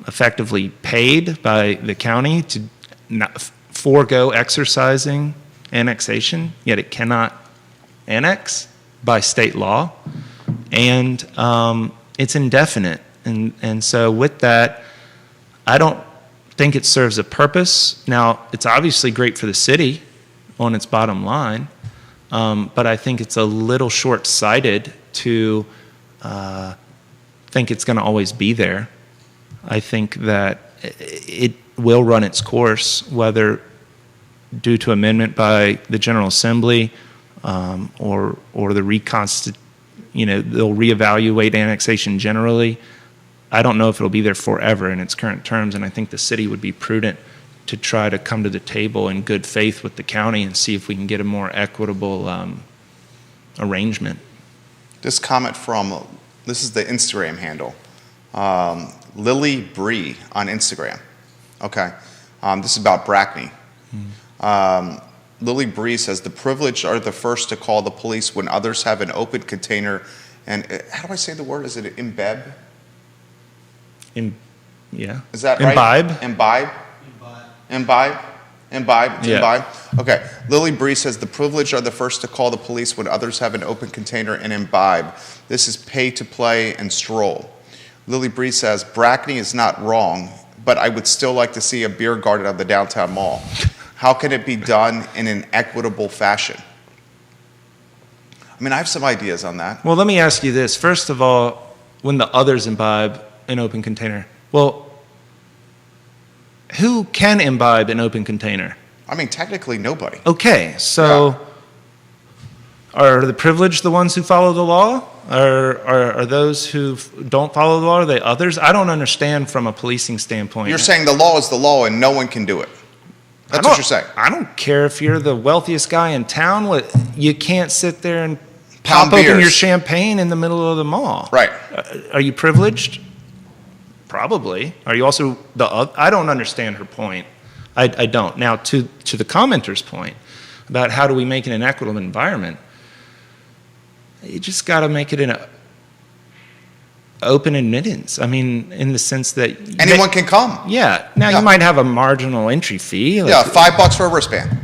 effectively paid by the county to not forego exercising annexation, yet it cannot annex by state law, and it's indefinite. And so with that, I don't think it serves a purpose. Now, it's obviously great for the city on its bottom line, but I think it's a little short-sighted to think it's going to always be there. I think that it will run its course, whether due to amendment by the General Assembly or the they'll reevaluate annexation generally. I don't know if it'll be there forever in its current terms, and I think the city would be prudent to try to come to the table in good faith with the county and see if we can get a more equitable arrangement. This comment this is the Instagram handle, Lily Bree on Instagram. Okay, this is about Brackney. Lily Bree says, the privileged are the first to call the police when others have an open container. And how do I say the word? Is it imbibe? Yeah. Is that imbibe? Right? Imbibe? Imbibe? It's yeah. imbibe? Okay. Lily Bree says, the privileged are the first to call the police when others have an open container and imbibe. This is pay to play and stroll. Lily Bree says, Brackney is not wrong, but I would still like to see a beer garden at the downtown mall. How can it be done in an equitable fashion? I mean, I have some ideas on that. Well, let me ask you this. First of all, when the others imbibe an open container, well, who can imbibe an open container? I mean, technically nobody. Okay, so are the privileged the ones who follow the law? Are those who don't follow the law, are they others? I don't understand from a policing standpoint. You're saying the law is the law and no one can do it. That's what you're saying. I don't care if you're the wealthiest guy in town. You can't sit there and Pound pop open beers. your champagne in the middle of the mall. Right. Are you privileged? Probably. Are you also I don't understand her point. I don't. Now, to the commenter's point about how do we make it an equitable environment, You just got to make it an open admittance. I mean, in the sense that Anyone can come. Yeah. Now Yeah. you might have a marginal entry fee. Yeah, $5 for a wristband.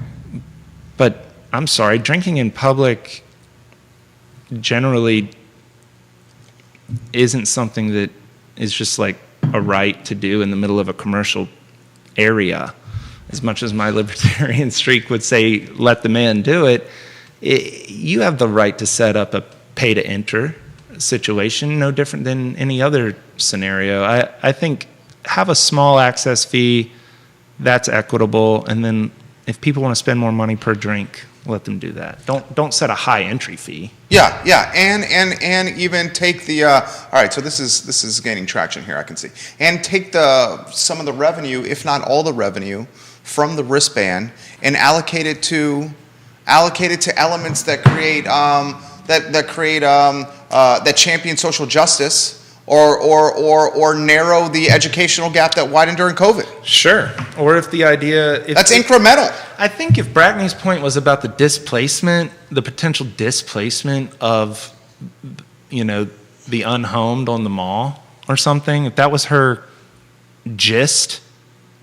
But I'm sorry, drinking in public generally isn't something that is just like a right to do in the middle of a commercial area. As much as my libertarian streak would say, let the man do it, you have the right to set up a pay to enter situation, no different than any other scenario. I think have a small access fee, that's equitable, and then if people want to spend more money per drink, let them do that. Don't set a high entry fee. Yeah, and even take the. All right, so this is gaining traction here. I can see, and take some of the revenue, if not all the revenue, from the wristband and allocate it to elements that create that champion social justice. Or narrow the educational gap that widened during COVID. Sure. Or if the idea... That's incremental. I think if Brackney's point was about the displacement, the potential displacement of, the unhomed on the mall or something, if that was her gist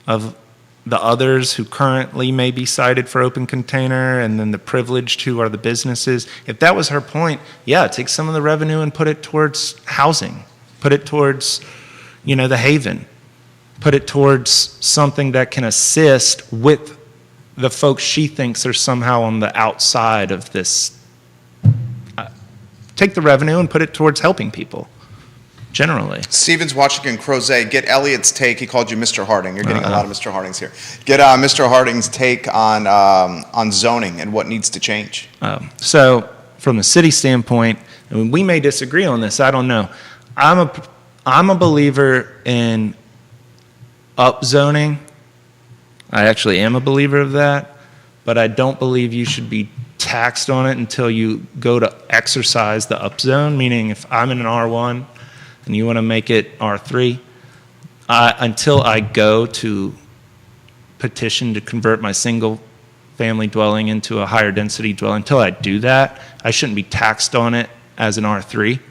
of the others who currently may be cited for open container and then the privileged who are the businesses, if that was her point, yeah, take some of the revenue and put it towards housing. Put it towards, the Haven. Put it towards something that can assist with the folks she thinks are somehow on the outside of this. Take the revenue and put it towards helping people, generally. Stevens, Washington, Crozet, get Elliot's take. He called you Mr. Harding. You're getting a lot of Mr. Hardings here. Get Mr. Harding's take on zoning and what needs to change. So, from the city standpoint, we may disagree on this. I don't know. I'm a believer in upzoning. I actually am a believer of that, but I don't believe you should be taxed on it until you go to exercise the upzone, meaning if I'm in an R1 and you want to make it R3, until I go to petition to convert my single family dwelling into a higher density dwelling, until I do that, I shouldn't be taxed on it as an R3.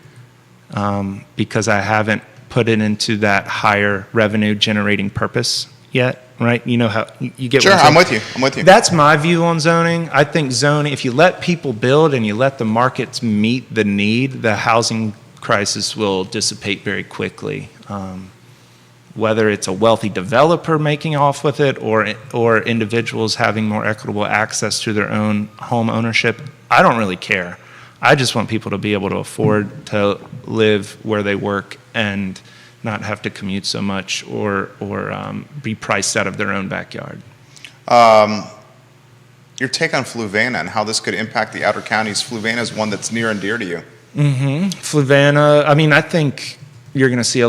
Because I haven't put it into that higher revenue generating purpose yet, right? You know how you get. Sure, what I'm with you. That's my view on zoning. I think zoning, if you let people build and you let the markets meet the need, the housing crisis will dissipate very quickly. Whether it's a wealthy developer making off with it or individuals having more equitable access to their own home ownership, I don't really care. I just want people to be able to afford to live where they work and not have to commute so much or be priced out of their own backyard. Your take on Fluvanna and how this could impact the outer counties. Fluvanna is one that's near and dear to you. Mm-hmm. Fluvanna, I think you're going to see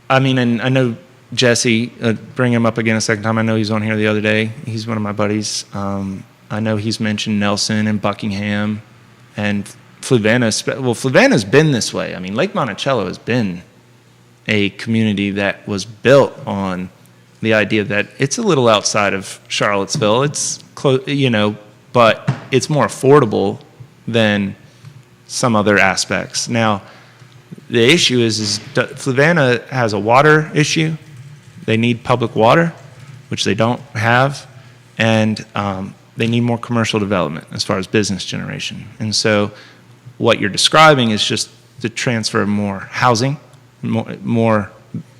and I know Jesse, bring him up again a second time. I know he's on here the other day. He's one of my buddies. I know he's mentioned Nelson and Buckingham. And Fluvanna's been this way. Lake Monticello has been a community that was built on the idea that it's a little outside of Charlottesville. It's close, but it's more affordable than some other aspects. Now, the issue is Fluvanna has a water issue. They need public water, which they don't have, and they need more commercial development as far as business generation. And so what you're describing is just the transfer of more housing, more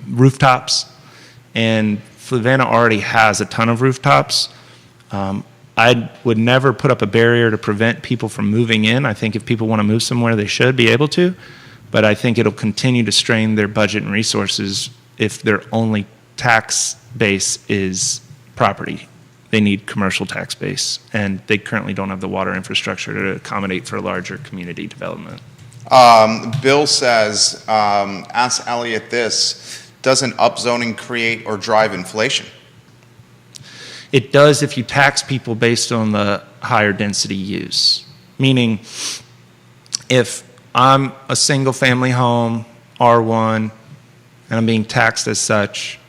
rooftops, and Fluvanna already has a ton of rooftops. I would never put up a barrier to prevent people from moving in. I think if people want to move somewhere, they should be able to, but I think it'll continue to strain their budget and resources if their only tax base is property. They need commercial tax base, and they currently don't have the water infrastructure to accommodate for larger community development. Bill says, ask Elliot this, doesn't upzoning create or drive inflation? It does if you tax people based on the higher density use. Meaning, if I'm a single family home, R1, and I'm being taxed as such,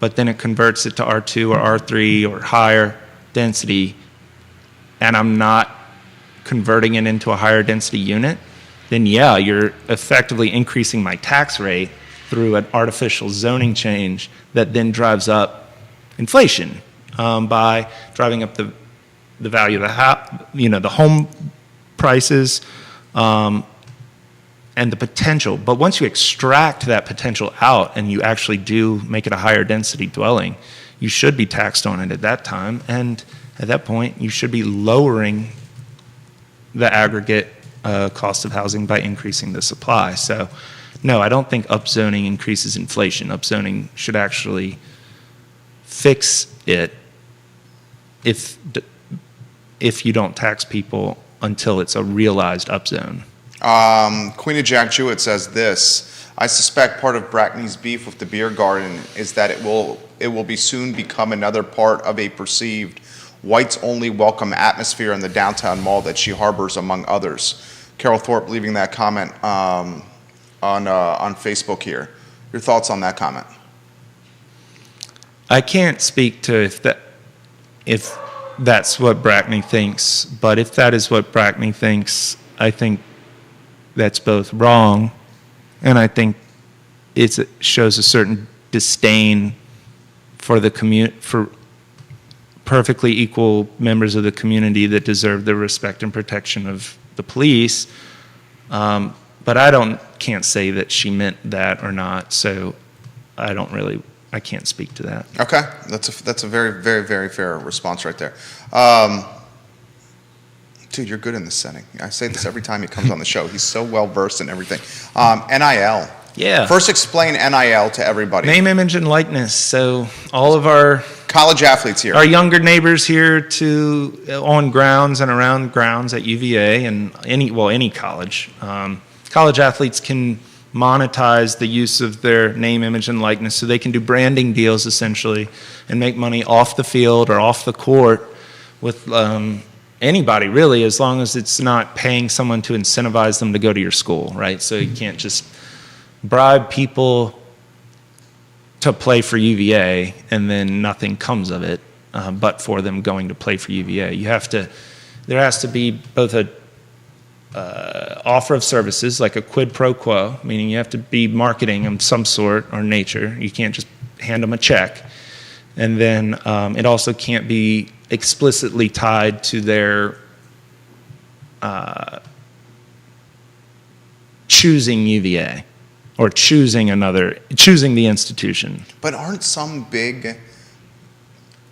but then it converts it to R2 or R3 or higher density, and I'm not converting it into a higher density unit, then yeah, you're effectively increasing my tax rate through an artificial zoning change that then drives up inflation by driving up the value of the house, the home prices, and the potential. But once you extract that potential out and you actually do make it a higher density dwelling, you should be taxed on it at that time. And at that point, you should be lowering the aggregate cost of housing by increasing the supply. So no, I don't think upzoning increases inflation. Upzoning should actually fix it if you don't tax people until it's a realized upzone. Queen of Jack Jewett says this: I suspect part of Brackney's beef with the beer garden is that it will be soon become another part of a perceived whites-only welcome atmosphere in the downtown mall that she harbors, among others. Carol Thorpe leaving that comment on Facebook here. Your thoughts on that comment? I can't speak to if that's what Brackney thinks, but if that is what Brackney thinks, I think that's both wrong, and I think it shows a certain disdain for for perfectly equal members of the community that deserve the respect and protection of the police. But I can't say that she meant that or not, so I can't speak to that. Okay, that's a very, very, very fair response right there. Dude, you're good in this setting. I say this every time he comes on the show. He's so well versed in everything. NIL. Yeah. First, explain NIL to everybody. Name, image, and likeness. So all of our college athletes here, our younger neighbors here on grounds and around grounds at UVA and any college. College athletes can monetize the use of their name, image, and likeness, so they can do branding deals essentially and make money off the field or off the court with anybody really, as long as it's not paying someone to incentivize them to go to your school, right? So you can't just bribe people to play for UVA and then nothing comes of it, but for them going to play for UVA. There has to be both a offer of services, like a quid pro quo, meaning you have to be marketing of some sort or nature. You can't just hand them a check. And then it also can't be explicitly tied to their choosing UVA or choosing the institution. But aren't some big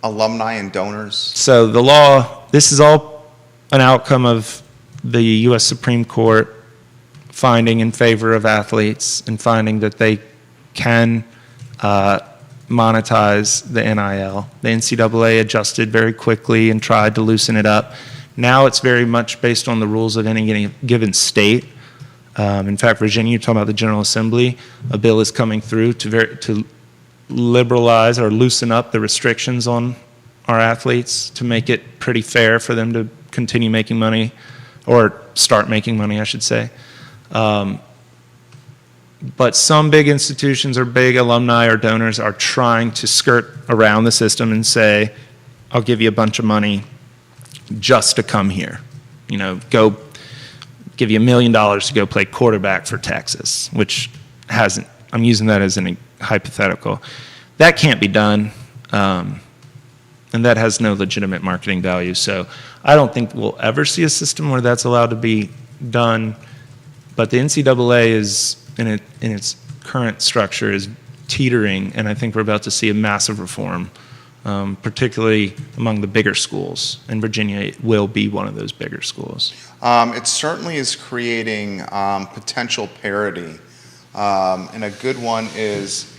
alumni and donors? So this is all an outcome of the U.S. Supreme Court finding in favor of athletes and finding that they can monetize the NIL. The NCAA adjusted very quickly and tried to loosen it up. Now it's very much based on the rules of any given state. In fact, Virginia, you're talking about the General Assembly, a bill is coming through to liberalize or loosen up the restrictions on our athletes to make it pretty fair for them to continue making money, or start making money, I should say. But some big institutions or big alumni or donors are trying to skirt around the system and say, I'll give you a bunch of money just to come here. Go give you $1 million to go play quarterback for Texas, which I'm using that as a hypothetical. That can't be done, and that has no legitimate marketing value. So I don't think we'll ever see a system where that's allowed to be done. But the NCAA is, in its current structure, is teetering, and I think we're about to see a massive reform, particularly among the bigger schools. And Virginia will be one of those bigger schools. It certainly is creating potential parity. And a good one is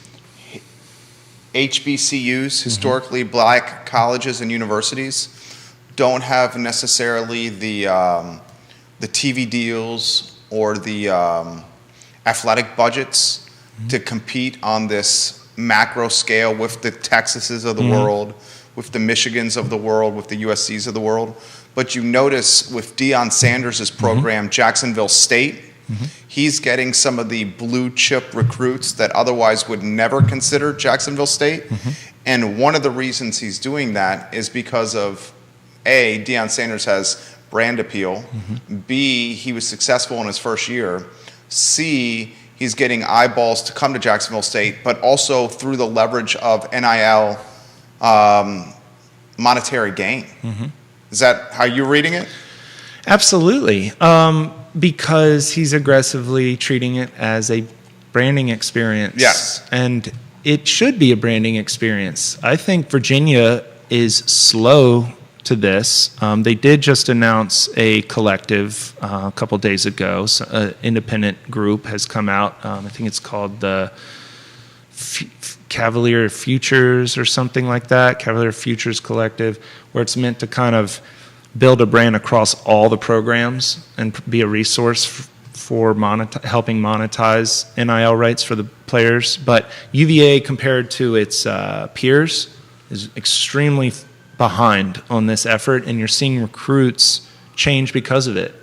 HBCUs, historically black colleges and universities, don't have necessarily the TV deals or the athletic budgets to compete on this macro scale with the Texases of the world, with the Michigans of the world, with the USCs of the world. But you notice with Deion Sanders' program, Jacksonville State, he's getting some of the blue chip recruits that otherwise would never consider Jacksonville State. And one of the reasons he's doing that is because of, A, Deion Sanders has brand appeal. B, he was successful in his first year. C, he's getting eyeballs to come to Jacksonville State, but also through the leverage of NIL monetary gain. Is that how you're reading it? Absolutely. Because he's aggressively treating it as a branding experience. Yes. And it should be a branding experience. I think Virginia is slow to this. They did just announce a collective a couple days ago. So, an independent group has come out. I think it's called the Cavalier Futures or something like that, Cavalier Futures Collective, where it's meant to kind of build a brand across all the programs and be a resource for helping monetize NIL rights for the players. But UVA, compared to its peers, is extremely behind on this effort, and you're seeing recruits change because of it.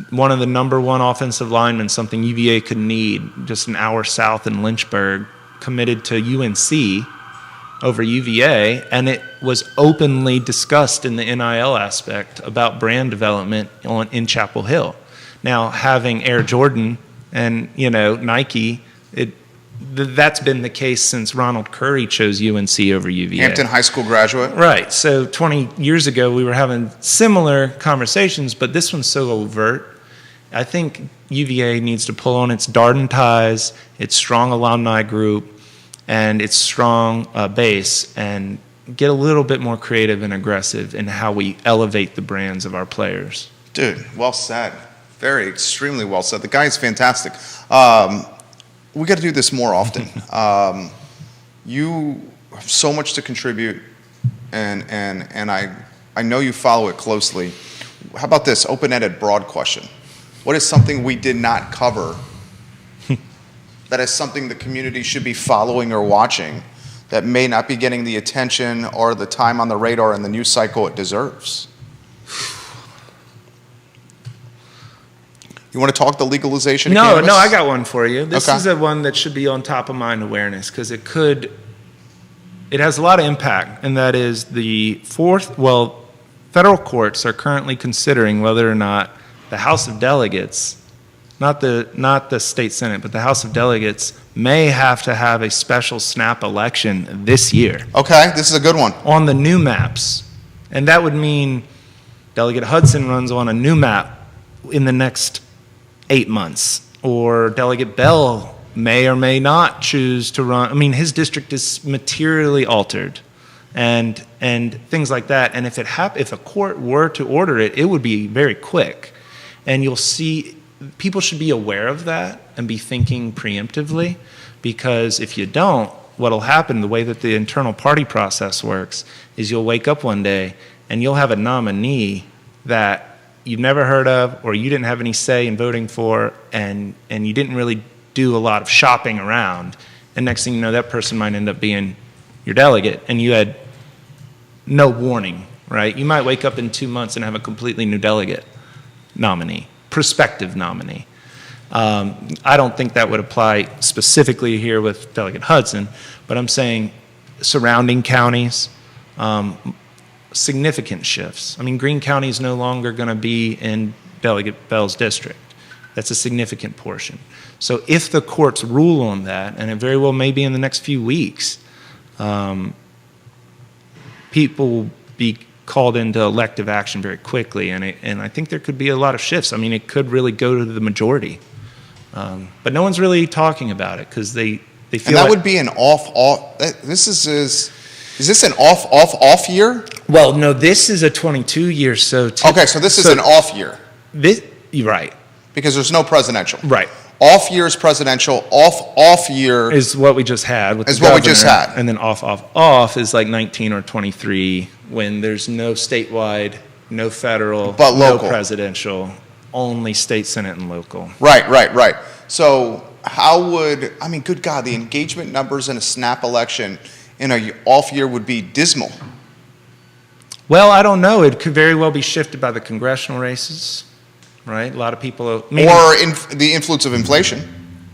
One of the number one offensive linemen, something UVA could need, just an hour south in Lynchburg, committed to UNC over UVA, and it was openly discussed in the NIL aspect about brand development in Chapel Hill. Now, having Air Jordan and Nike, that's been the case since Ronald Curry chose UNC over UVA. Hampton High School graduate. Right. So 20 years ago, we were having similar conversations, but this one's so overt. I think UVA needs to pull on its Darden ties, its strong alumni group, and its strong base, and get a little bit more creative and aggressive in how we elevate the brands of our players. Dude, well said. Very, extremely well said. The guy is fantastic. We got to do this more often. You have so much to contribute, and I know you follow it closely. How about this open-ended, broad question? What is something we did not cover that is something the community should be following or watching that may not be getting the attention or the time on the radar in the news cycle it deserves? You want to talk the legalization of cannabis? No, I got one for you. This Okay. is a one that should be on top of mind awareness, because it has a lot of impact, and that is federal courts are currently considering whether or not the House of Delegates, not the state Senate, but the House of Delegates may have to have a special snap election this year Okay, this is a good one. on the new maps. And that would mean Delegate Hudson runs on a new map in the next 8 months, or Delegate Bell may or may not choose to run. I mean, his district is materially altered, and things like that. And if a court were to order it, it would be very quick. And you'll see people should be aware of that and be thinking preemptively, because if you don't, what'll happen, the way that the internal party process works, is you'll wake up one day and you'll have a nominee that you've never heard of, or you didn't have any say in voting for, and you didn't really do a lot of shopping around. And next thing you know, that person might end up being your delegate, and you had no warning, right? You might wake up in 2 months and have a completely new delegate nominee, prospective nominee. I don't think that would apply specifically here with Delegate Hudson, but I'm saying surrounding counties, significant shifts. I mean, Greene County is no longer going to be in Delegate Bell's district. That's a significant portion. So if the courts rule on that, and it very well may be in the next few weeks, people will be called into elective action very quickly, and I think there could be a lot of shifts. I mean, it could really go to the majority, but no one's really talking about it because they feel. And that would be an off. Is this an off year? Well, no, this is a 22 year. So Okay, so this is an off year You're right. because there's no presidential. Right. Off year is presidential. Off year Is what we just had with Is the what we just governor, had. and then off is like 19 or 23 when there's no statewide, no federal, But no local. presidential, only state, senate, and local. Right. So good God, the engagement numbers in a snap election in a off year would be dismal. Well, I don't know. It could very well be shifted by the congressional races, right? A lot of people are, The influence of inflation.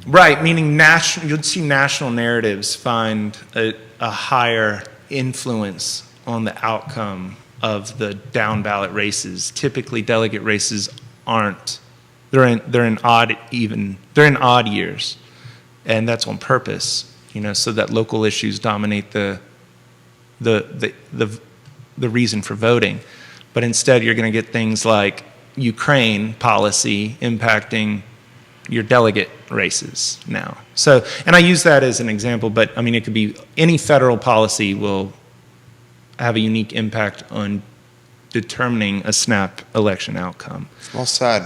right, meaning you'd see national narratives find a higher influence on the outcome of the down ballot races. Typically, delegate races aren't. They're in odd years, and that's on purpose, so that local issues dominate the reason for voting. But instead, you're going to get things like Ukraine policy impacting your delegate races now. So, and I use that as an example, but I mean, it could be any federal policy will have a unique impact on determining a snap election outcome. Well said.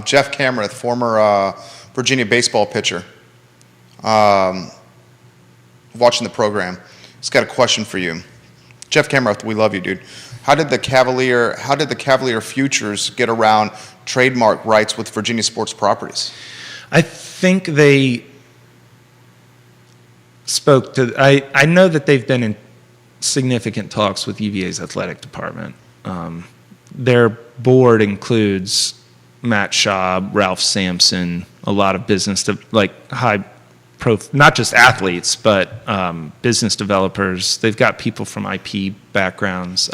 Jeff Camerath, former Virginia baseball pitcher, watching the program, he's got a question for you. Jeff Camerath, we love you, dude. How did the Cavalier Futures get around trademark rights with Virginia Sports Properties? I think they spoke to. I know that they've been in significant talks with UVA's athletic department. Their board includes Matt Schaub, Ralph Sampson, a lot of business, not just athletes, but business developers. They've got people from IP backgrounds.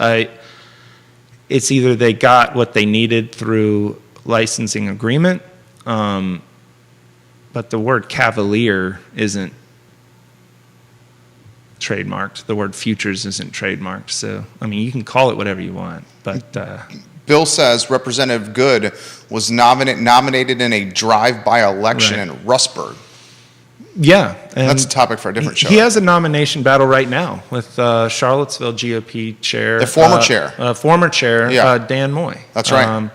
It's either they got what they needed through licensing agreement, but the word Cavalier isn't trademarked. The word futures isn't trademarked. So, I mean, you can call it whatever you want, but... Bill says Representative Good was nominated in a drive-by election in Rustburg. Yeah. And that's a topic for a different show. He has a nomination battle right now with Charlottesville GOP chair. The former chair. Former chair, yeah. Dan Moy. That's right.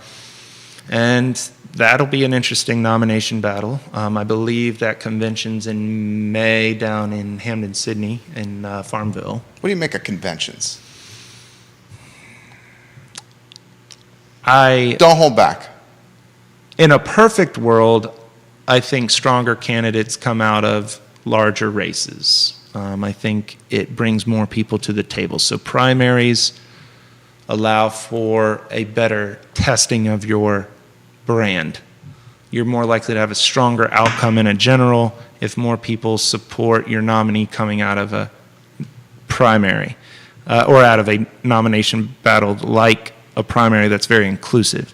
And that'll be an interesting nomination battle. I believe that convention's in May down in Hamden, Sydney, in Farmville. What do you make of conventions? Don't hold back. In a perfect world, I think stronger candidates come out of larger races. I think it brings more people to the table. So primaries allow for a better testing of your brand. You're more likely to have a stronger outcome in a general if more people support your nominee coming out of a primary or out of a nomination battle like a primary that's very inclusive.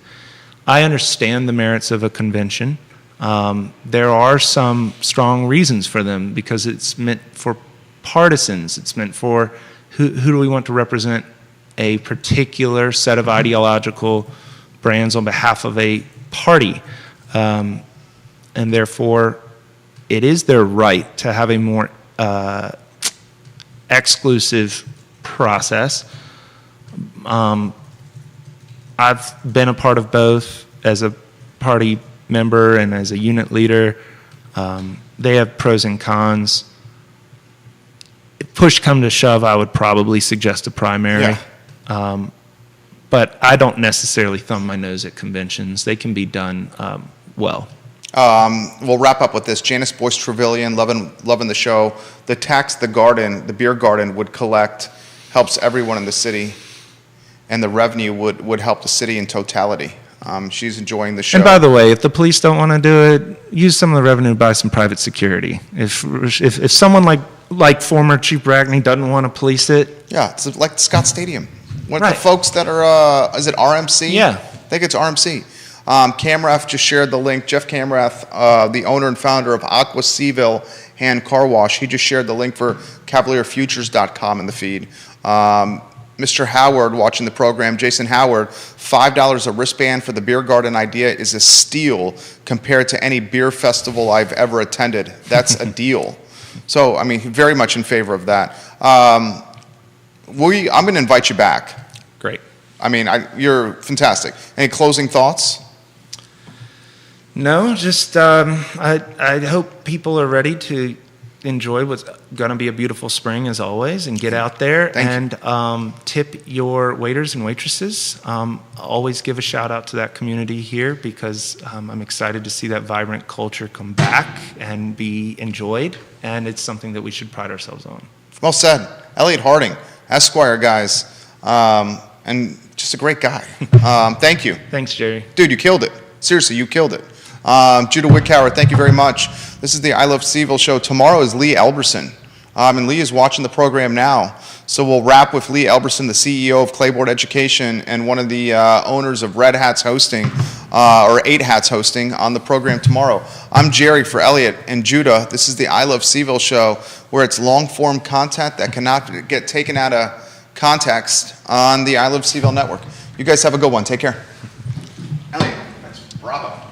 I understand the merits of a convention. There are some strong reasons for them because it's meant for partisans. It's meant for who do we want to represent a particular set of ideological brands on behalf of a party. And therefore, it is their right to have a more exclusive process. I've been a part of both as a party member and as a unit leader. They have pros and cons. If push come to shove, I would probably suggest a primary. Yeah. But I don't necessarily thumb my nose at conventions. They can be done well. We'll wrap up with this. Janice Boyce Trevelyan, loving the show. The tax the beer garden would collect helps everyone in the city, and the revenue would help the city in totality. She's enjoying the show. And by the way, if the police don't want to do it, use some of the revenue to buy some private security. If someone like former Chief Brackney doesn't want to police it. Yeah, it's like Scott Stadium. What right. The folks that are, is it RMC? Yeah. I think it's RMC. Camrath just shared the link. Jeff Camrath, the owner and founder of Aqua Seaville Hand Car Wash, he just shared the link for CavalierFutures.com in the feed. Mr. Howard watching the program, Jason Howard, $5 a wristband for the beer garden idea is a steal compared to any beer festival I've ever attended. That's a deal. So, I mean, very much in favor of that. I'm going to invite you back. Great. I mean, you're fantastic. Any closing thoughts? No, just I hope people are ready to enjoy what's going to be a beautiful spring as always and get out there and tip your waiters and waitresses. Always give a shout out to that community here because I'm excited to see that vibrant culture come back and be enjoyed, and it's something that we should pride ourselves on. Well said. Elliot Harding, Esquire, guys, and just a great guy. Thank you. Thanks, Jerry. Dude, you killed it. Seriously, you killed it. Judah Wickhauer, thank you very much. This is the I Love Seville show. Tomorrow is Lee Elberson, and Lee is watching the program now. So we'll wrap with Lee Elberson, the CEO of Clayboard Education and one of the owners of Red Hats Hosting, or 8 Hats Hosting, on the program tomorrow. I'm Jerry for Elliot and Judah. This is the I Love Seville show, where it's long-form content that cannot get taken out of context on the I Love Seville network. You guys have a good one. Take care. Elliot, that's bravo.